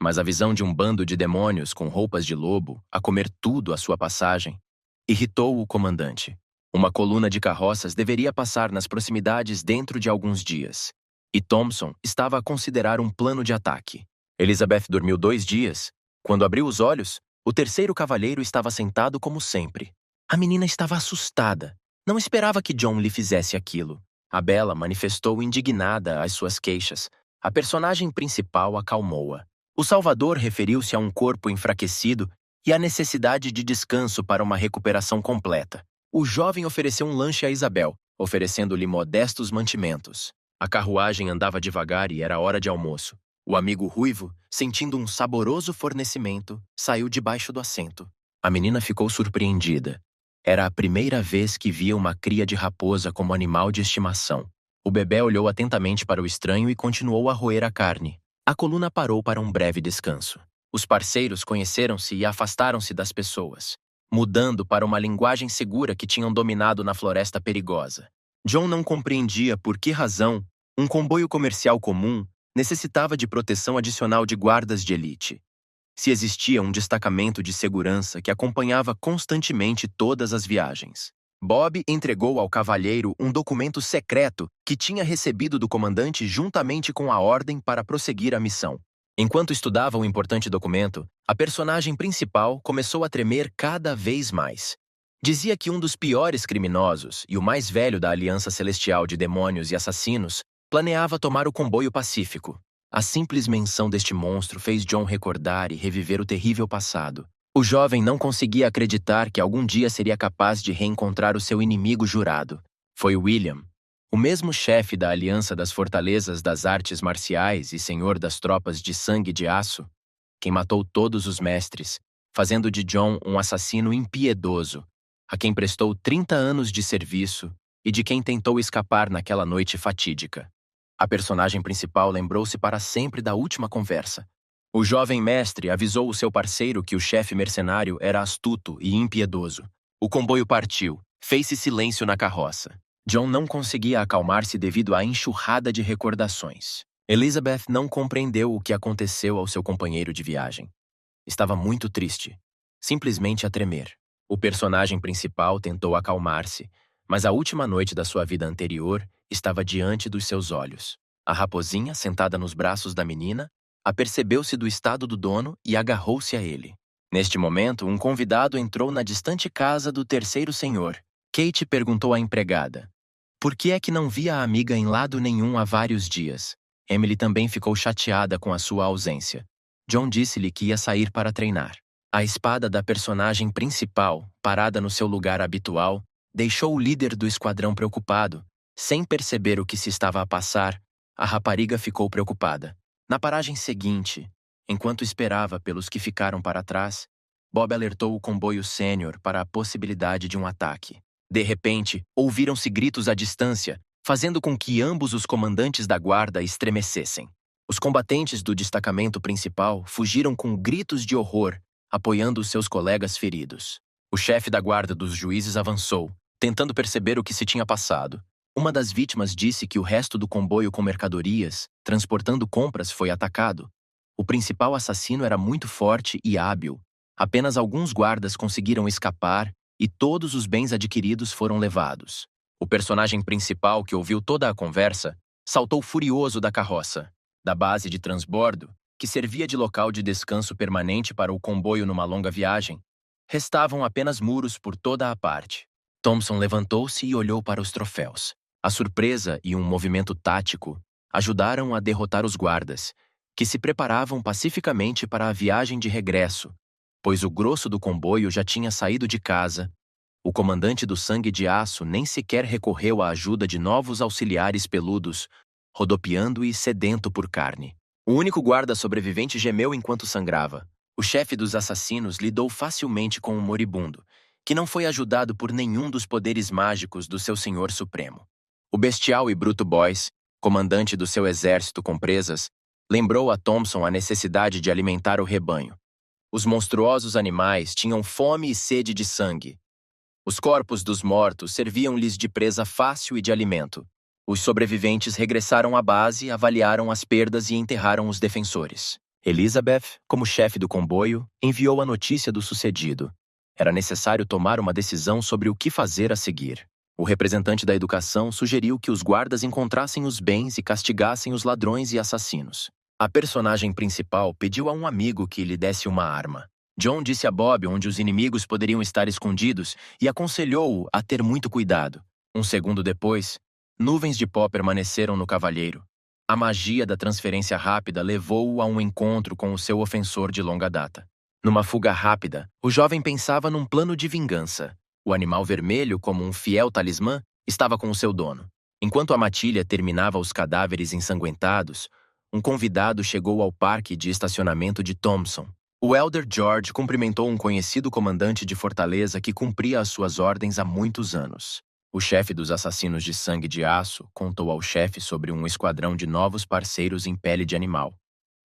mas a visão de um bando de demônios com roupas de lobo a comer tudo à sua passagem irritou o comandante. Uma coluna de carroças deveria passar nas proximidades dentro de alguns dias, e Thompson estava a considerar um plano de ataque. Elizabeth dormiu 2 dias. Quando abriu os olhos, o terceiro cavalheiro estava sentado como sempre. A menina estava assustada. Não esperava que John lhe fizesse aquilo. A Bela manifestou indignada às suas queixas. A personagem principal acalmou-a. O Salvador referiu-se a um corpo enfraquecido e à necessidade de descanso para uma recuperação completa. O jovem ofereceu um lanche a Isabel, oferecendo-lhe modestos mantimentos. A carruagem andava devagar e era hora de almoço. O amigo ruivo, sentindo um saboroso fornecimento, saiu debaixo do assento. A menina ficou surpreendida. Era a primeira vez que via uma cria de raposa como animal de estimação. O bebê olhou atentamente para o estranho e continuou a roer a carne. A coluna parou para um breve descanso. Os parceiros conheceram-se e afastaram-se das pessoas, mudando para uma linguagem segura que tinham dominado na floresta perigosa. John não compreendia por que razão um comboio comercial comum necessitava de proteção adicional de guardas de elite. Se existia um destacamento de segurança que acompanhava constantemente todas as viagens. Bob entregou ao cavalheiro um documento secreto que tinha recebido do comandante juntamente com a ordem para prosseguir a missão. Enquanto estudava o importante documento, a personagem principal começou a tremer cada vez mais. Dizia que um dos piores criminosos e o mais velho da Aliança Celestial de Demônios e Assassinos planeava tomar o comboio Pacífico. A simples menção deste monstro fez John recordar e reviver o terrível passado. O jovem não conseguia acreditar que algum dia seria capaz de reencontrar o seu inimigo jurado. Foi William, o mesmo chefe da Aliança das Fortalezas das Artes Marciais e senhor das tropas de sangue de aço, quem matou todos os mestres fazendo de John um assassino impiedoso, a quem prestou 30 anos de serviço e de quem tentou escapar naquela noite fatídica. A personagem principal lembrou-se para sempre da última conversa. O jovem mestre avisou o seu parceiro que o chefe mercenário era astuto e impiedoso. O comboio partiu, fez-se silêncio na carroça. John não conseguia acalmar-se devido à enxurrada de recordações. Elizabeth não compreendeu o que aconteceu ao seu companheiro de viagem. Estava muito triste, simplesmente a tremer. O personagem principal tentou acalmar-se, mas a última noite da sua vida anterior estava diante dos seus olhos. A raposinha, sentada nos braços da menina, apercebeu-se do estado do dono e agarrou-se a ele. Neste momento, um convidado entrou na distante casa do terceiro senhor. Kate perguntou à empregada: por que é que não via a amiga em lado nenhum há vários dias? Emily também ficou chateada com a sua ausência. John disse-lhe que ia sair para treinar. A espada da personagem principal, parada no seu lugar habitual, deixou o líder do esquadrão preocupado. Sem perceber o que se estava a passar, a rapariga ficou preocupada. Na paragem seguinte, enquanto esperava pelos que ficaram para trás, Bob alertou o comboio sênior para a possibilidade de um ataque. De repente, ouviram-se gritos à distância, fazendo com que ambos os comandantes da guarda estremecessem. Os combatentes do destacamento principal fugiram com gritos de horror, apoiando os seus colegas feridos. O chefe da guarda dos juízes avançou, tentando perceber o que se tinha passado. Uma das vítimas disse que o resto do comboio com mercadorias, transportando compras, foi atacado. O principal assassino era muito forte e hábil. Apenas alguns guardas conseguiram escapar e todos os bens adquiridos foram levados. O personagem principal, que ouviu toda a conversa, saltou furioso da carroça. Da base de transbordo, que servia de local de descanso permanente para o comboio numa longa viagem, restavam apenas muros por toda a parte. Thompson levantou-se e olhou para os troféus. A surpresa e um movimento tático ajudaram a derrotar os guardas, que se preparavam pacificamente para a viagem de regresso, pois o grosso do comboio já tinha saído de casa. O comandante do Sangue de Aço nem sequer recorreu à ajuda de novos auxiliares peludos, rodopiando e sedento por carne. O único guarda sobrevivente gemeu enquanto sangrava. O chefe dos assassinos lidou facilmente com o moribundo, que não foi ajudado por nenhum dos poderes mágicos do seu Senhor Supremo. O bestial e bruto Boyce, comandante do seu exército com presas, lembrou a Thompson a necessidade de alimentar o rebanho. Os monstruosos animais tinham fome e sede de sangue. Os corpos dos mortos serviam-lhes de presa fácil e de alimento. Os sobreviventes regressaram à base, avaliaram as perdas e enterraram os defensores. Elizabeth, como chefe do comboio, enviou a notícia do sucedido. Era necessário tomar uma decisão sobre o que fazer a seguir. O representante da educação sugeriu que os guardas encontrassem os bens e castigassem os ladrões e assassinos. A personagem principal pediu a um amigo que lhe desse uma arma. John disse a Bob onde os inimigos poderiam estar escondidos e aconselhou-o a ter muito cuidado. Um segundo depois, nuvens de pó permaneceram no cavalheiro. A magia da transferência rápida levou-o a um encontro com o seu ofensor de longa data. Numa fuga rápida, o jovem pensava num plano de vingança. O animal vermelho, como um fiel talismã, estava com o seu dono. Enquanto a matilha terminava os cadáveres ensanguentados, um convidado chegou ao parque de estacionamento de Thompson. O Elder George cumprimentou um conhecido comandante de fortaleza que cumpria as suas ordens há muitos anos. O chefe dos assassinos de Sangue de Aço contou ao chefe sobre um esquadrão de novos parceiros em pele de animal,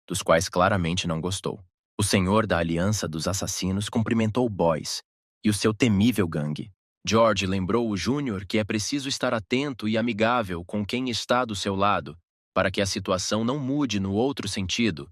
dos quais claramente não gostou. O senhor da Aliança dos Assassinos cumprimentou Boyce e o seu temível gangue. George lembrou o Júnior que é preciso estar atento e amigável com quem está do seu lado, para que a situação não mude no outro sentido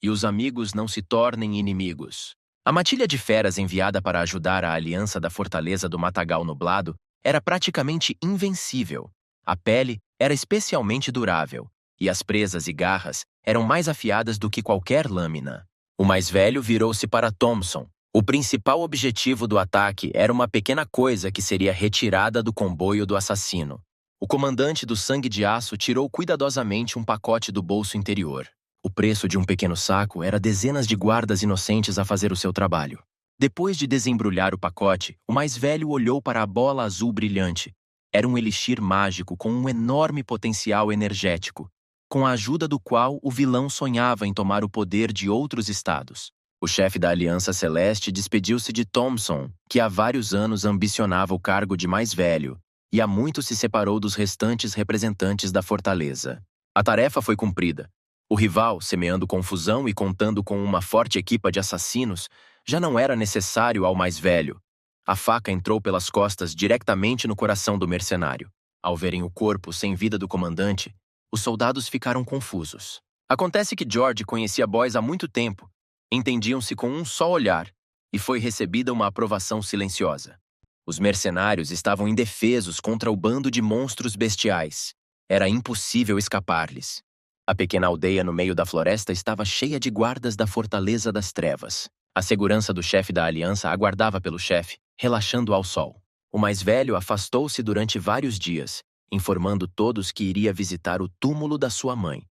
e os amigos não se tornem inimigos. A matilha de feras enviada para ajudar a aliança da Fortaleza do Matagal Nublado era praticamente invencível. A pele era especialmente durável, e as presas e garras eram mais afiadas do que qualquer lâmina. O mais velho virou-se para Thompson. O principal objetivo do ataque era uma pequena coisa que seria retirada do comboio do assassino. O comandante do Sangue de Aço tirou cuidadosamente um pacote do bolso interior. O preço de um pequeno saco era dezenas de guardas inocentes a fazer o seu trabalho. Depois de desembrulhar o pacote, o mais velho olhou para a bola azul brilhante. Era um elixir mágico com um enorme potencial energético, com a ajuda do qual o vilão sonhava em tomar o poder de outros estados. O chefe da Aliança Celeste despediu-se de Thompson, que há vários anos ambicionava o cargo de mais velho, e há muito se separou dos restantes representantes da fortaleza. A tarefa foi cumprida. O rival, semeando confusão e contando com uma forte equipa de assassinos, já não era necessário ao mais velho. A faca entrou pelas costas diretamente no coração do mercenário. Ao verem o corpo sem vida do comandante, os soldados ficaram confusos. Acontece que George conhecia Boyce há muito tempo. Entendiam-se com um só olhar, e foi recebida uma aprovação silenciosa. Os mercenários estavam indefesos contra o bando de monstros bestiais. Era impossível escapar-lhes. A pequena aldeia no meio da floresta estava cheia de guardas da Fortaleza das Trevas. A segurança do chefe da Aliança aguardava pelo chefe, relaxando ao sol. O mais velho afastou-se durante vários dias, informando todos que iria visitar o túmulo da sua mãe.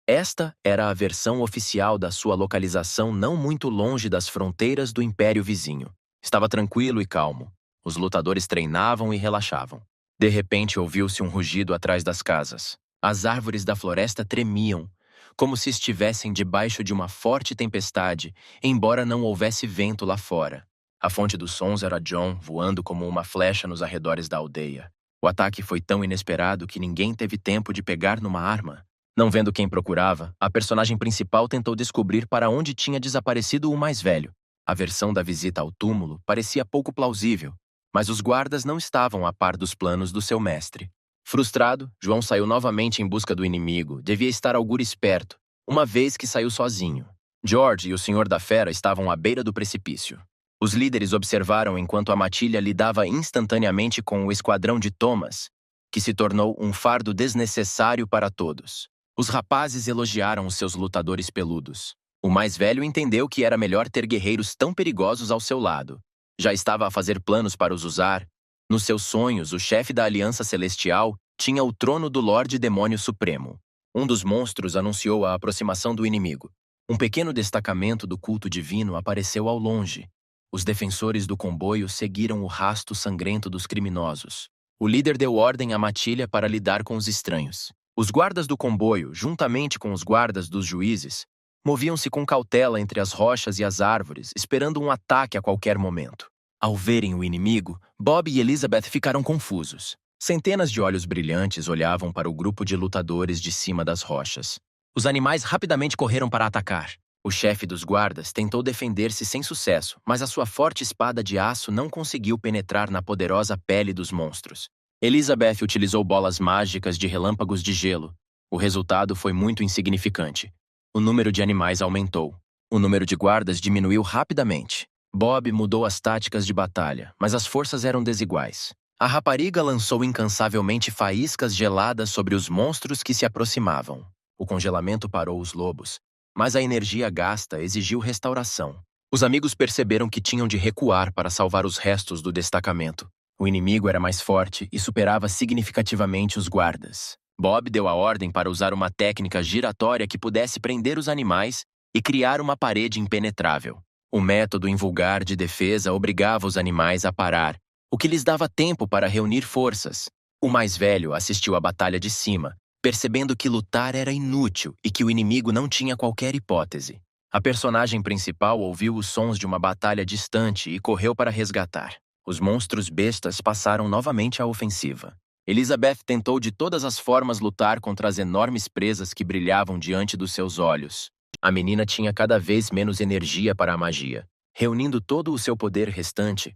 Esta era a versão oficial da sua localização não muito longe das fronteiras do Império vizinho. Estava tranquilo e calmo. Os lutadores treinavam e relaxavam. De repente ouviu-se um rugido atrás das casas. As árvores da floresta tremiam, como se estivessem debaixo de uma forte tempestade, embora não houvesse vento lá fora. A fonte dos sons era John, voando como uma flecha nos arredores da aldeia. O ataque foi tão inesperado que ninguém teve tempo de pegar numa arma. Não vendo quem procurava, a personagem principal tentou descobrir para onde tinha desaparecido o mais velho. A versão da visita ao túmulo parecia pouco plausível, mas os guardas não estavam a par dos planos do seu mestre. Frustrado, João saiu novamente em busca do inimigo. Devia estar algure esperto, uma vez que saiu sozinho. George e o Senhor da Fera estavam à beira do precipício. Os líderes observaram enquanto a matilha lidava instantaneamente com o esquadrão de Thomas, que se tornou um fardo desnecessário para todos. Os rapazes elogiaram os seus lutadores peludos. O mais velho entendeu que era melhor ter guerreiros tão perigosos ao seu lado. Já estava a fazer planos para os usar. Nos seus sonhos, o chefe da Aliança Celestial tinha o trono do Lorde Demônio Supremo. Um dos monstros anunciou a aproximação do inimigo. Um pequeno destacamento do culto divino apareceu ao longe. Os defensores do comboio seguiram o rasto sangrento dos criminosos. O líder deu ordem à matilha para lidar com os estranhos. Os guardas do comboio, juntamente com os guardas dos juízes, moviam-se com cautela entre as rochas e as árvores, esperando um ataque a qualquer momento. Ao verem o inimigo, Bob e Elizabeth ficaram confusos. Centenas de olhos brilhantes olhavam para o grupo de lutadores de cima das rochas. Os animais rapidamente correram para atacar. O chefe dos guardas tentou defender-se sem sucesso, mas a sua forte espada de aço não conseguiu penetrar na poderosa pele dos monstros. Elizabeth utilizou bolas mágicas de relâmpagos de gelo. O resultado foi muito insignificante. O número de animais aumentou. O número de guardas diminuiu rapidamente. Bob mudou as táticas de batalha, mas as forças eram desiguais. A rapariga lançou incansavelmente faíscas geladas sobre os monstros que se aproximavam. O congelamento parou os lobos, mas a energia gasta exigiu restauração. Os amigos perceberam que tinham de recuar para salvar os restos do destacamento. O inimigo era mais forte e superava significativamente os guardas. Bob deu a ordem para usar uma técnica giratória que pudesse prender os animais e criar uma parede impenetrável. O método invulgar de defesa obrigava os animais a parar, o que lhes dava tempo para reunir forças. O mais velho assistiu à batalha de cima, percebendo que lutar era inútil e que o inimigo não tinha qualquer hipótese. A personagem principal ouviu os sons de uma batalha distante e correu para resgatar. Os monstros bestas passaram novamente à ofensiva. Elizabeth tentou de todas as formas lutar contra as enormes presas que brilhavam diante dos seus olhos. A menina tinha cada vez menos energia para a magia. Reunindo todo o seu poder restante,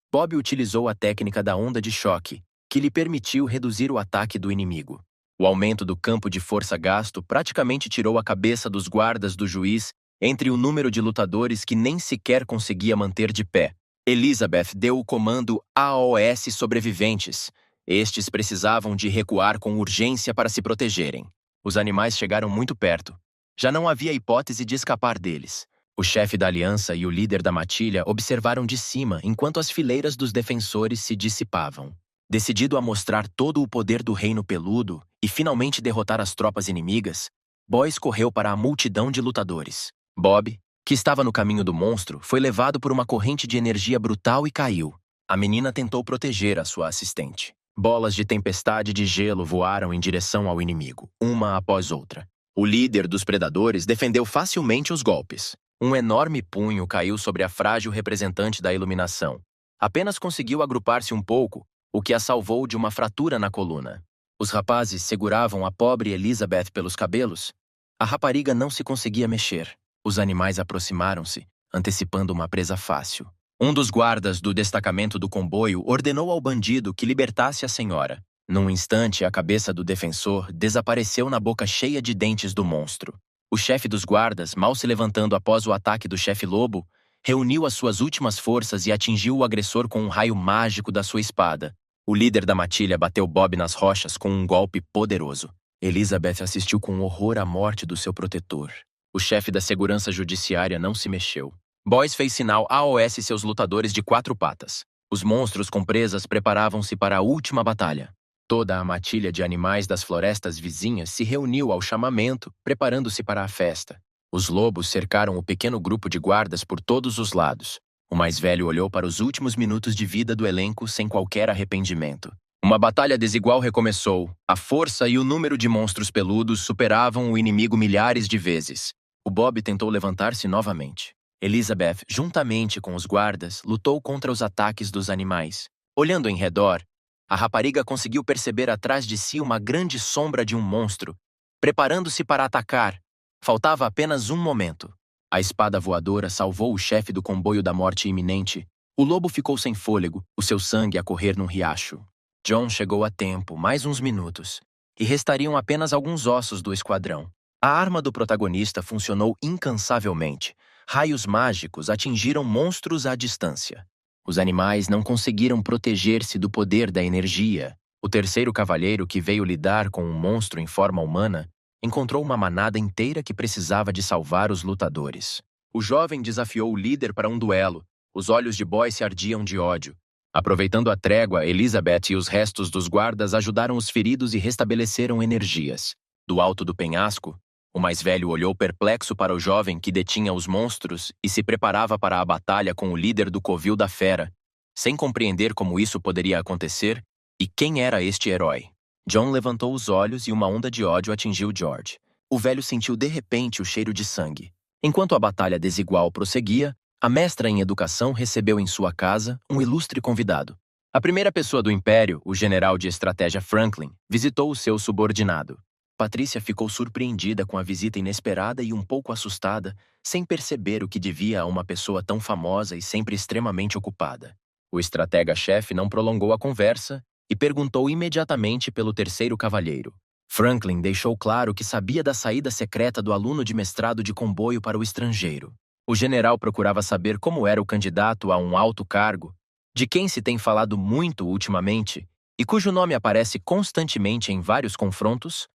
Bob utilizou a técnica da onda de choque, que lhe permitiu reduzir o ataque do inimigo. O aumento do campo de força gasto praticamente tirou a cabeça dos guardas do juiz entre o número de lutadores que nem sequer conseguia manter de pé. Elizabeth deu o comando AOS sobreviventes. Estes precisavam de recuar com urgência para se protegerem. Os animais chegaram muito perto. Já não havia hipótese de escapar deles. O chefe da aliança e o líder da matilha observaram de cima enquanto as fileiras dos defensores se dissipavam. Decidido a mostrar todo o poder do reino peludo e finalmente derrotar as tropas inimigas, Boyce correu para a multidão de lutadores. Bob, que estava no caminho do monstro, foi levado por uma corrente de energia brutal e caiu. A menina tentou proteger a sua assistente. Bolas de tempestade de gelo voaram em direção ao inimigo, uma após outra. O líder dos predadores defendeu facilmente os golpes. Um enorme punho caiu sobre a frágil representante da iluminação. Apenas conseguiu agrupar-se um pouco, o que a salvou de uma fratura na coluna. Os rapazes seguravam a pobre Elizabeth pelos cabelos. A rapariga não se conseguia mexer. Os animais aproximaram-se, antecipando uma presa fácil. Um dos guardas do destacamento do comboio ordenou ao bandido que libertasse a senhora. Num instante, a cabeça do defensor desapareceu na boca cheia de dentes do monstro. O chefe dos guardas, mal se levantando após o ataque do chefe lobo, reuniu as suas últimas forças e atingiu o agressor com um raio mágico da sua espada. O líder da matilha bateu Bob nas rochas com um golpe poderoso. Elizabeth assistiu com horror à morte do seu protetor. O chefe da segurança judiciária não se mexeu. Boyce fez sinal AOS seus lutadores de 4 patas. Os monstros com presas preparavam-se para a última batalha. Toda a matilha de animais das florestas vizinhas se reuniu ao chamamento, preparando-se para a festa. Os lobos cercaram o pequeno grupo de guardas por todos os lados. O mais velho olhou para os últimos minutos de vida do elenco sem qualquer arrependimento. Uma batalha desigual recomeçou. A força e o número de monstros peludos superavam o inimigo milhares de vezes. O Bob tentou levantar-se novamente. Elizabeth, juntamente com os guardas, lutou contra os ataques dos animais. Olhando em redor, a rapariga conseguiu perceber atrás de si uma grande sombra de um monstro, preparando-se para atacar. Faltava apenas um momento. A espada voadora salvou o chefe do comboio da morte iminente. O lobo ficou sem fôlego, o seu sangue a correr num riacho. John chegou a tempo, mais uns minutos, e restariam apenas alguns ossos do esquadrão. A arma do protagonista funcionou incansavelmente. Raios mágicos atingiram monstros à distância. Os animais não conseguiram proteger-se do poder da energia. O terceiro cavalheiro, que veio lidar com um monstro em forma humana, encontrou uma manada inteira que precisava de salvar os lutadores. O jovem desafiou o líder para um duelo. Os olhos de Boyce ardiam de ódio. Aproveitando a trégua, Elizabeth e os restos dos guardas ajudaram os feridos e restabeleceram energias. Do alto do penhasco, o mais velho olhou perplexo para o jovem que detinha os monstros e se preparava para a batalha com o líder do covil da fera, sem compreender como isso poderia acontecer e quem era este herói. John levantou os olhos e uma onda de ódio atingiu George. O velho sentiu de repente o cheiro de sangue. Enquanto a batalha desigual prosseguia, a mestra em educação recebeu em sua casa um ilustre convidado. A primeira pessoa do Império, o general de estratégia Franklin, visitou o seu subordinado. Patrícia ficou surpreendida com a visita inesperada e um pouco assustada, sem perceber o que devia a uma pessoa tão famosa e sempre extremamente ocupada. O estratega-chefe não prolongou a conversa e perguntou imediatamente pelo terceiro cavalheiro. Franklin deixou claro que sabia da saída secreta do aluno de mestrado de comboio para o estrangeiro. O general procurava saber como era o candidato a um alto cargo, de quem se tem falado muito ultimamente e cujo nome aparece constantemente em vários confrontos.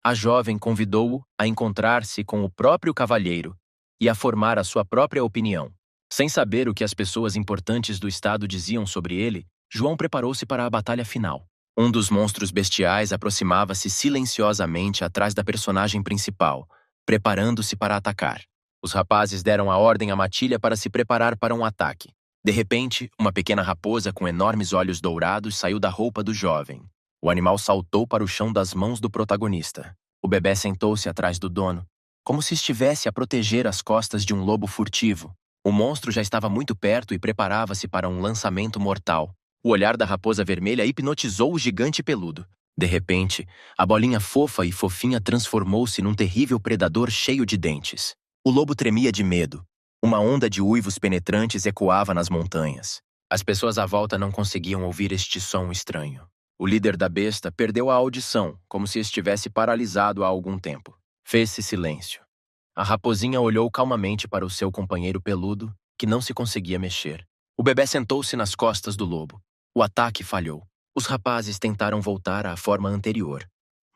A jovem convidou-o a encontrar-se com o próprio cavalheiro e a formar a sua própria opinião. Sem saber o que as pessoas importantes do estado diziam sobre ele, João preparou-se para a batalha final. Um dos monstros bestiais aproximava-se silenciosamente atrás da personagem principal, preparando-se para atacar. Os rapazes deram a ordem à matilha para se preparar para um ataque. De repente, uma pequena raposa com enormes olhos dourados saiu da roupa do jovem. O animal saltou para o chão das mãos do protagonista. O bebê sentou-se atrás do dono, como se estivesse a proteger as costas de um lobo furtivo. O monstro já estava muito perto e preparava-se para um lançamento mortal. O olhar da raposa vermelha hipnotizou o gigante peludo. De repente, a bolinha fofa e fofinha transformou-se num terrível predador cheio de dentes. O lobo tremia de medo. Uma onda de uivos penetrantes ecoava nas montanhas. As pessoas à volta não conseguiam ouvir este som estranho. O líder da besta perdeu a audição, como se estivesse paralisado há algum tempo. Fez-se silêncio. A raposinha olhou calmamente para o seu companheiro peludo, que não se conseguia mexer. O bebê sentou-se nas costas do lobo. O ataque falhou. Os rapazes tentaram voltar à forma anterior,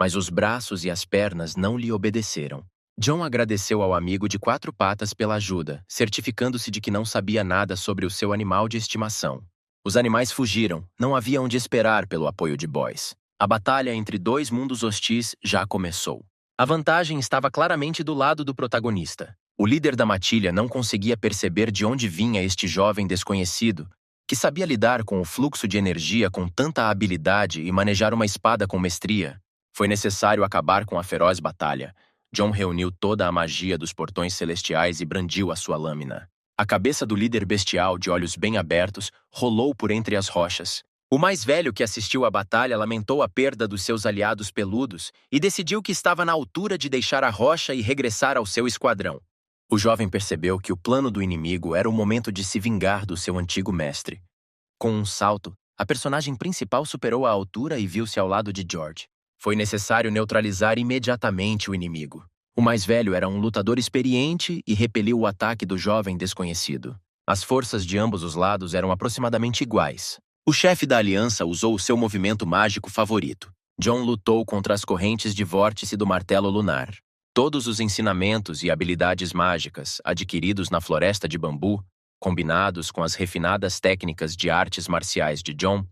mas os braços e as pernas não lhe obedeceram. John agradeceu ao amigo de 4 patas pela ajuda, certificando-se de que não sabia nada sobre o seu animal de estimação. Os animais fugiram, não havia onde esperar pelo apoio de Boyce. A batalha entre 2 mundos hostis já começou. A vantagem estava claramente do lado do protagonista. O líder da matilha não conseguia perceber de onde vinha este jovem desconhecido, que sabia lidar com o fluxo de energia com tanta habilidade e manejar uma espada com mestria. Foi necessário acabar com a feroz batalha. Jon reuniu toda a magia dos portões celestiais e brandiu a sua lâmina. A cabeça do líder bestial, de olhos bem abertos, rolou por entre as rochas. O mais velho que assistiu à batalha lamentou a perda dos seus aliados peludos e decidiu que estava na altura de deixar a rocha e regressar ao seu esquadrão. O jovem percebeu que o plano do inimigo era o momento de se vingar do seu antigo mestre. Com um salto, a personagem principal superou a altura e viu-se ao lado de George. Foi necessário neutralizar imediatamente o inimigo. O mais velho era um lutador experiente e repeliu o ataque do jovem desconhecido. As forças de ambos os lados eram aproximadamente iguais. O chefe da aliança usou o seu movimento mágico favorito. Jon lutou contra as correntes de vórtice do martelo lunar. Todos os ensinamentos e habilidades mágicas adquiridos na floresta de bambu, combinados com as refinadas técnicas de artes marciais de Jon,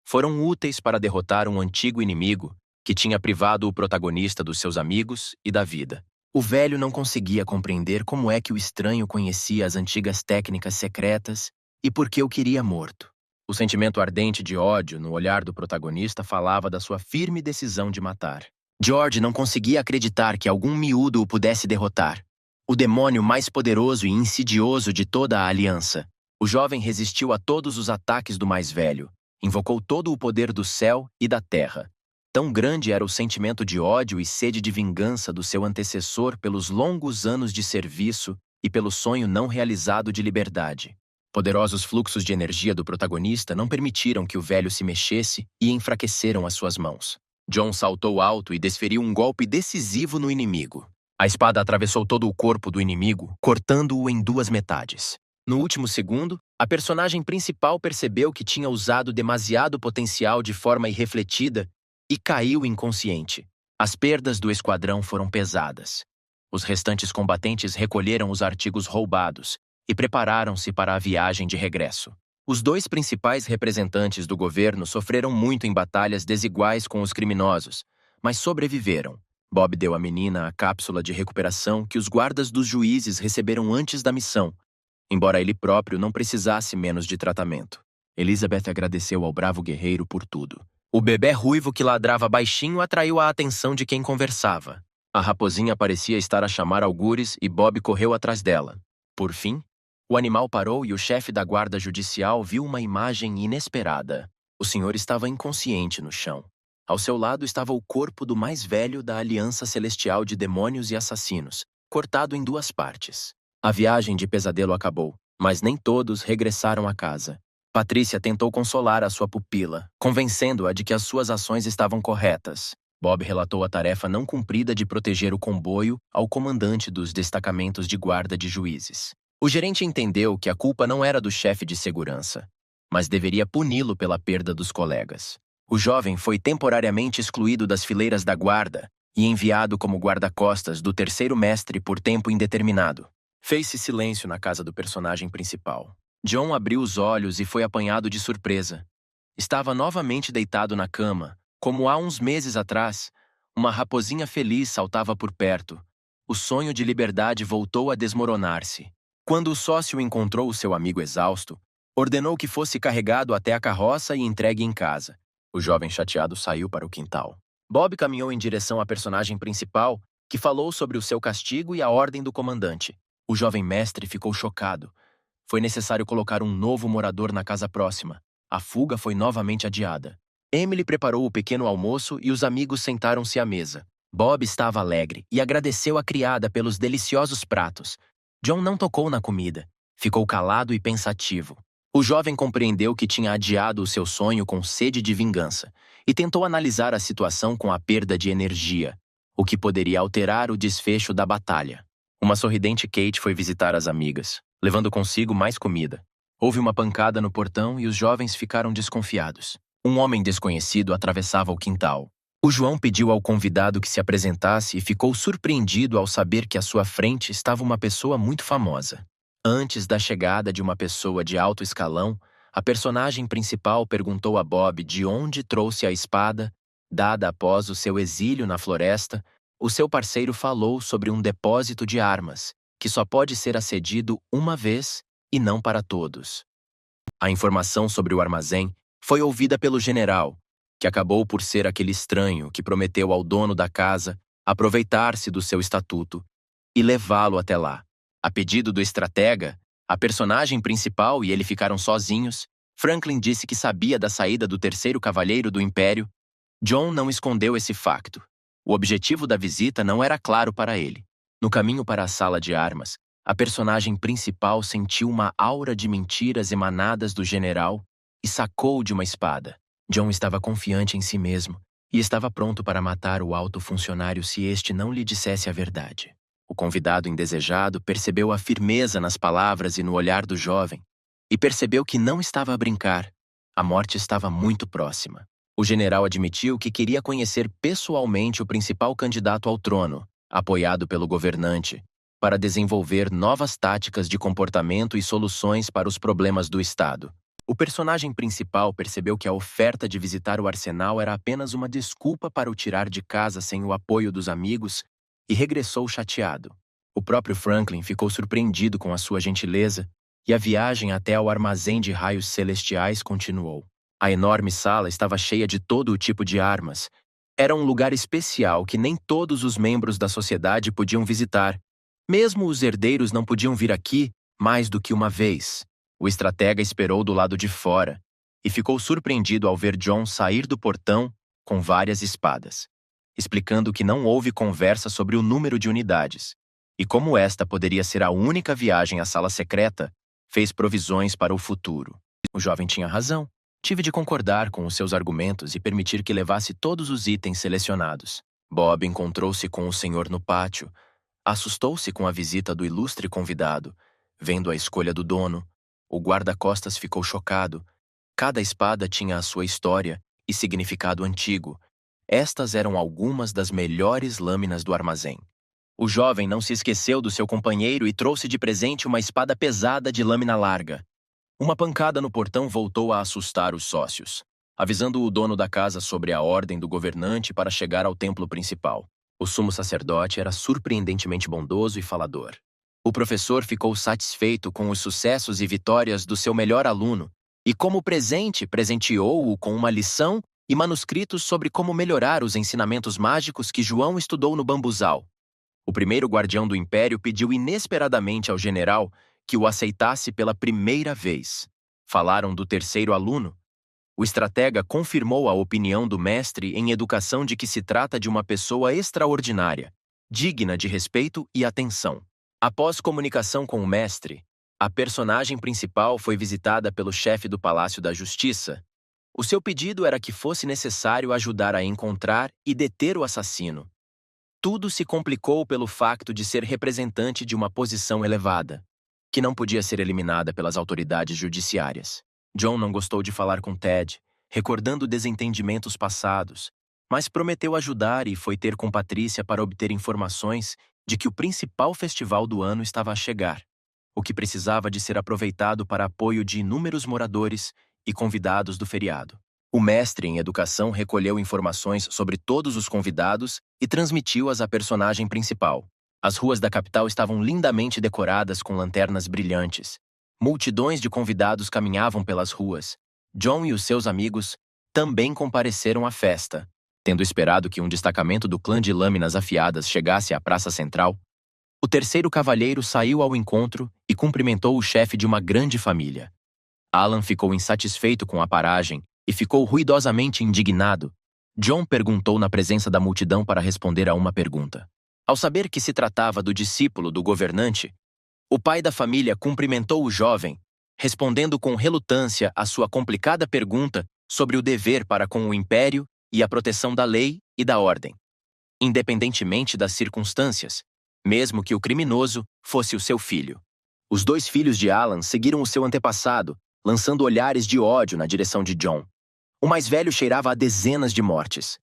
foram úteis para derrotar um antigo inimigo que tinha privado o protagonista dos seus amigos e da vida. O velho não conseguia compreender como é que o estranho conhecia as antigas técnicas secretas e por que o queria morto. O sentimento ardente de ódio no olhar do protagonista falava da sua firme decisão de matar. George não conseguia acreditar que algum miúdo o pudesse derrotar. O demônio mais poderoso e insidioso de toda a aliança. O jovem resistiu a todos os ataques do mais velho. Invocou todo o poder do céu e da terra. Tão grande era o sentimento de ódio e sede de vingança do seu antecessor pelos longos anos de serviço e pelo sonho não realizado de liberdade. Poderosos fluxos de energia do protagonista não permitiram que o velho se mexesse e enfraqueceram as suas mãos. Jon saltou alto e desferiu um golpe decisivo no inimigo. A espada atravessou todo o corpo do inimigo, cortando-o em duas metades. No último segundo, a personagem principal percebeu que tinha usado demasiado potencial de forma irrefletida e caiu inconsciente. As perdas do esquadrão foram pesadas. Os restantes combatentes recolheram os artigos roubados e prepararam-se para a viagem de regresso. Os dois principais representantes do governo sofreram muito em batalhas desiguais com os criminosos, mas sobreviveram. Bob deu à menina a cápsula de recuperação que os guardas dos juízes receberam antes da missão, embora ele próprio não precisasse menos de tratamento. Elizabeth agradeceu ao bravo guerreiro por tudo. O bebê ruivo que ladrava baixinho atraiu a atenção de quem conversava. A raposinha parecia estar a chamar algures e Bob correu atrás dela. Por fim, o animal parou e o chefe da guarda judicial viu uma imagem inesperada. O senhor estava inconsciente no chão. Ao seu lado estava o corpo do mais velho da Aliança Celestial de Demônios e Assassinos, cortado em duas partes. A viagem de pesadelo acabou, mas nem todos regressaram a casa. Patrícia tentou consolar a sua pupila, convencendo-a de que as suas ações estavam corretas. Bob relatou a tarefa não cumprida de proteger o comboio ao comandante dos destacamentos de guarda de juízes. O gerente entendeu que a culpa não era do chefe de segurança, mas deveria puni-lo pela perda dos colegas. O jovem foi temporariamente excluído das fileiras da guarda e enviado como guarda-costas do terceiro mestre por tempo indeterminado. Fez-se silêncio na casa do personagem principal. Jon abriu os olhos e foi apanhado de surpresa. Estava novamente deitado na cama, como há uns meses atrás. Uma raposinha feliz saltava por perto. O sonho de liberdade voltou a desmoronar-se. Quando o sócio encontrou o seu amigo exausto, ordenou que fosse carregado até a carroça e entregue em casa. O jovem chateado saiu para o quintal. Bob caminhou em direção à personagem principal, que falou sobre o seu castigo e a ordem do comandante. O jovem mestre ficou chocado. Foi necessário colocar um novo morador na casa próxima. A fuga foi novamente adiada. Emily preparou o pequeno almoço e os amigos sentaram-se à mesa. Bob estava alegre e agradeceu a criada pelos deliciosos pratos. Jon não tocou na comida. Ficou calado e pensativo. O jovem compreendeu que tinha adiado o seu sonho com sede de vingança e tentou analisar a situação com a perda de energia, o que poderia alterar o desfecho da batalha. Uma sorridente Kate foi visitar as amigas, levando consigo mais comida. Houve uma pancada no portão e os jovens ficaram desconfiados. Um homem desconhecido atravessava o quintal. O João pediu ao convidado que se apresentasse e ficou surpreendido ao saber que à sua frente estava uma pessoa muito famosa. Antes da chegada de uma pessoa de alto escalão, a personagem principal perguntou a Bob de onde trouxe a espada. Dada após o seu exílio na floresta, o seu parceiro falou sobre um depósito de armas, que só pode ser acedido uma vez e não para todos. A informação sobre o armazém foi ouvida pelo general, que acabou por ser aquele estranho que prometeu ao dono da casa aproveitar-se do seu estatuto e levá-lo até lá. A pedido do estratega, a personagem principal e ele ficaram sozinhos. Franklin disse que sabia da saída do terceiro cavalheiro do Império. John não escondeu esse facto. O objetivo da visita não era claro para ele. No caminho para a sala de armas, a personagem principal sentiu uma aura de mentiras emanadas do general e sacou de uma espada. John estava confiante em si mesmo e estava pronto para matar o alto funcionário se este não lhe dissesse a verdade. O convidado indesejado percebeu a firmeza nas palavras e no olhar do jovem e percebeu que não estava a brincar. A morte estava muito próxima. O general admitiu que queria conhecer pessoalmente o principal candidato ao trono, apoiado pelo governante, para desenvolver novas táticas de comportamento e soluções para os problemas do Estado. O personagem principal percebeu que a oferta de visitar o arsenal era apenas uma desculpa para o tirar de casa sem o apoio dos amigos e regressou chateado. O próprio Franklin ficou surpreendido com a sua gentileza e a viagem até ao armazém de raios celestiais continuou. A enorme sala estava cheia de todo o tipo de armas. Era um lugar especial que nem todos os membros da sociedade podiam visitar. Mesmo os herdeiros não podiam vir aqui mais do que uma vez. O estratega esperou do lado de fora e ficou surpreendido ao ver John sair do portão com várias espadas, explicando que não houve conversa sobre o número de unidades. E como esta poderia ser a única viagem à sala secreta, fez provisões para o futuro. O jovem tinha razão. Tive de concordar com os seus argumentos e permitir que levasse todos os itens selecionados. Bob encontrou-se com o senhor no pátio. Assustou-se com a visita do ilustre convidado. Vendo a escolha do dono, o guarda-costas ficou chocado. Cada espada tinha a sua história e significado antigo. Estas eram algumas das melhores lâminas do armazém. O jovem não se esqueceu do seu companheiro e trouxe de presente uma espada pesada de lâmina larga. Uma pancada no portão voltou a assustar os sócios, avisando o dono da casa sobre a ordem do governante para chegar ao templo principal. O sumo sacerdote era surpreendentemente bondoso e falador. O professor ficou satisfeito com os sucessos e vitórias do seu melhor aluno e, como presente, presenteou-o com uma lição e manuscritos sobre como melhorar os ensinamentos mágicos que João estudou no bambuzal. O primeiro guardião do Império pediu inesperadamente ao general que o aceitasse pela primeira vez. Falaram do terceiro aluno. O estratega confirmou a opinião do mestre em educação de que se trata de uma pessoa extraordinária, digna de respeito e atenção. Após comunicação com o mestre, a personagem principal foi visitada pelo chefe do Palácio da Justiça. O seu pedido era que fosse necessário ajudar a encontrar e deter o assassino. Tudo se complicou pelo facto de ser representante de uma posição elevada, que não podia ser eliminada pelas autoridades judiciárias. John não gostou de falar com Ted, recordando desentendimentos passados, mas prometeu ajudar e foi ter com Patrícia para obter informações de que o principal festival do ano estava a chegar, o que precisava de ser aproveitado para apoio de inúmeros moradores e convidados do feriado. O mestre em educação recolheu informações sobre todos os convidados e transmitiu-as à personagem principal. As ruas da capital estavam lindamente decoradas com lanternas brilhantes. Multidões de convidados caminhavam pelas ruas. John e os seus amigos também compareceram à festa. Tendo esperado que um destacamento do clã de lâminas afiadas chegasse à praça central, o terceiro cavalheiro saiu ao encontro e cumprimentou o chefe de uma grande família. Alan ficou insatisfeito com a paragem e ficou ruidosamente indignado. John perguntou na presença da multidão para responder a uma pergunta. Ao saber que se tratava do discípulo do governante, o pai da família cumprimentou o jovem, respondendo com relutância à sua complicada pergunta sobre o dever para com o império e a proteção da lei e da ordem, independentemente das circunstâncias, mesmo que o criminoso fosse o seu filho. Os dois filhos de Alan seguiram o seu antepassado, lançando olhares de ódio na direção de John. O mais velho cheirava a dezenas de mortes.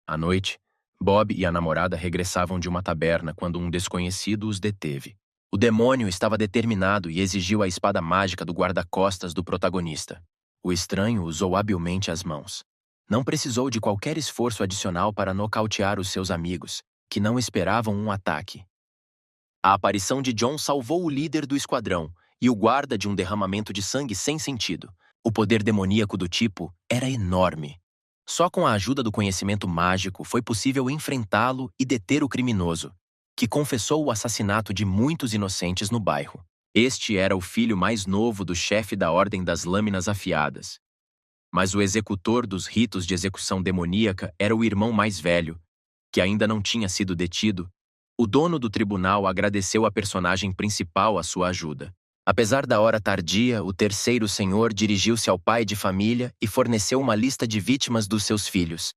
À noite, Bob e a namorada regressavam de uma taberna quando um desconhecido os deteve. O demônio estava determinado e exigiu a espada mágica do guarda-costas do protagonista. O estranho usou habilmente as mãos. Não precisou de qualquer esforço adicional para nocautear os seus amigos, que não esperavam um ataque. A aparição de John salvou o líder do esquadrão e o guarda de um derramamento de sangue sem sentido. O poder demoníaco do tipo era enorme. Só com a ajuda do conhecimento mágico foi possível enfrentá-lo e deter o criminoso, que confessou o assassinato de muitos inocentes no bairro. Este era o filho mais novo do chefe da Ordem das Lâminas Afiadas. Mas o executor dos ritos de execução demoníaca era o irmão mais velho, que ainda não tinha sido detido. O dono do tribunal agradeceu à personagem principal a sua ajuda. Apesar da hora tardia, o terceiro senhor dirigiu-se ao pai de família e forneceu uma lista de vítimas dos seus filhos.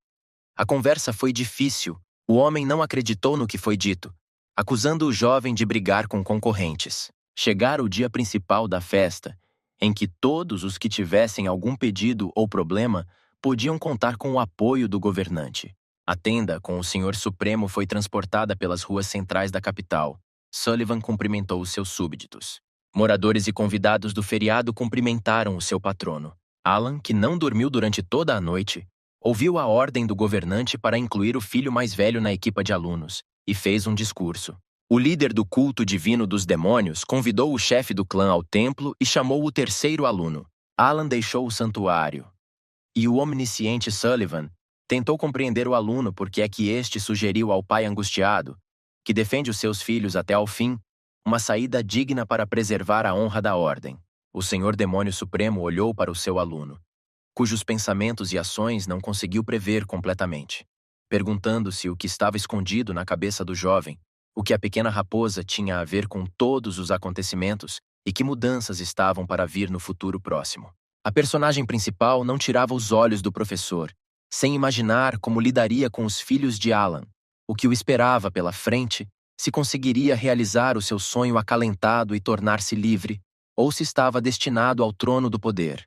A conversa foi difícil. O homem não acreditou no que foi dito, acusando o jovem de brigar com concorrentes. Chegara o dia principal da festa, em que todos os que tivessem algum pedido ou problema podiam contar com o apoio do governante. A tenda com o Senhor Supremo foi transportada pelas ruas centrais da capital. Sullivan cumprimentou os seus súbditos. Moradores e convidados do feriado cumprimentaram o seu patrono. Alan, que não dormiu durante toda a noite, ouviu a ordem do governante para incluir o filho mais velho na equipa de alunos e fez um discurso. O líder do culto divino dos demônios convidou o chefe do clã ao templo e chamou o terceiro aluno. Alan deixou o santuário. E o omnisciente Sullivan tentou compreender o aluno porque é que este sugeriu ao pai angustiado, que defende os seus filhos até ao fim, uma saída digna para preservar a honra da ordem. O Senhor Demônio Supremo olhou para o seu aluno, cujos pensamentos e ações não conseguiu prever completamente, perguntando-se o que estava escondido na cabeça do jovem, o que a pequena raposa tinha a ver com todos os acontecimentos e que mudanças estavam para vir no futuro próximo. A personagem principal não tirava os olhos do professor, sem imaginar como lidaria com os filhos de Alan, o que o esperava pela frente, se conseguiria realizar o seu sonho acalentado e tornar-se livre, ou se estava destinado ao trono do poder.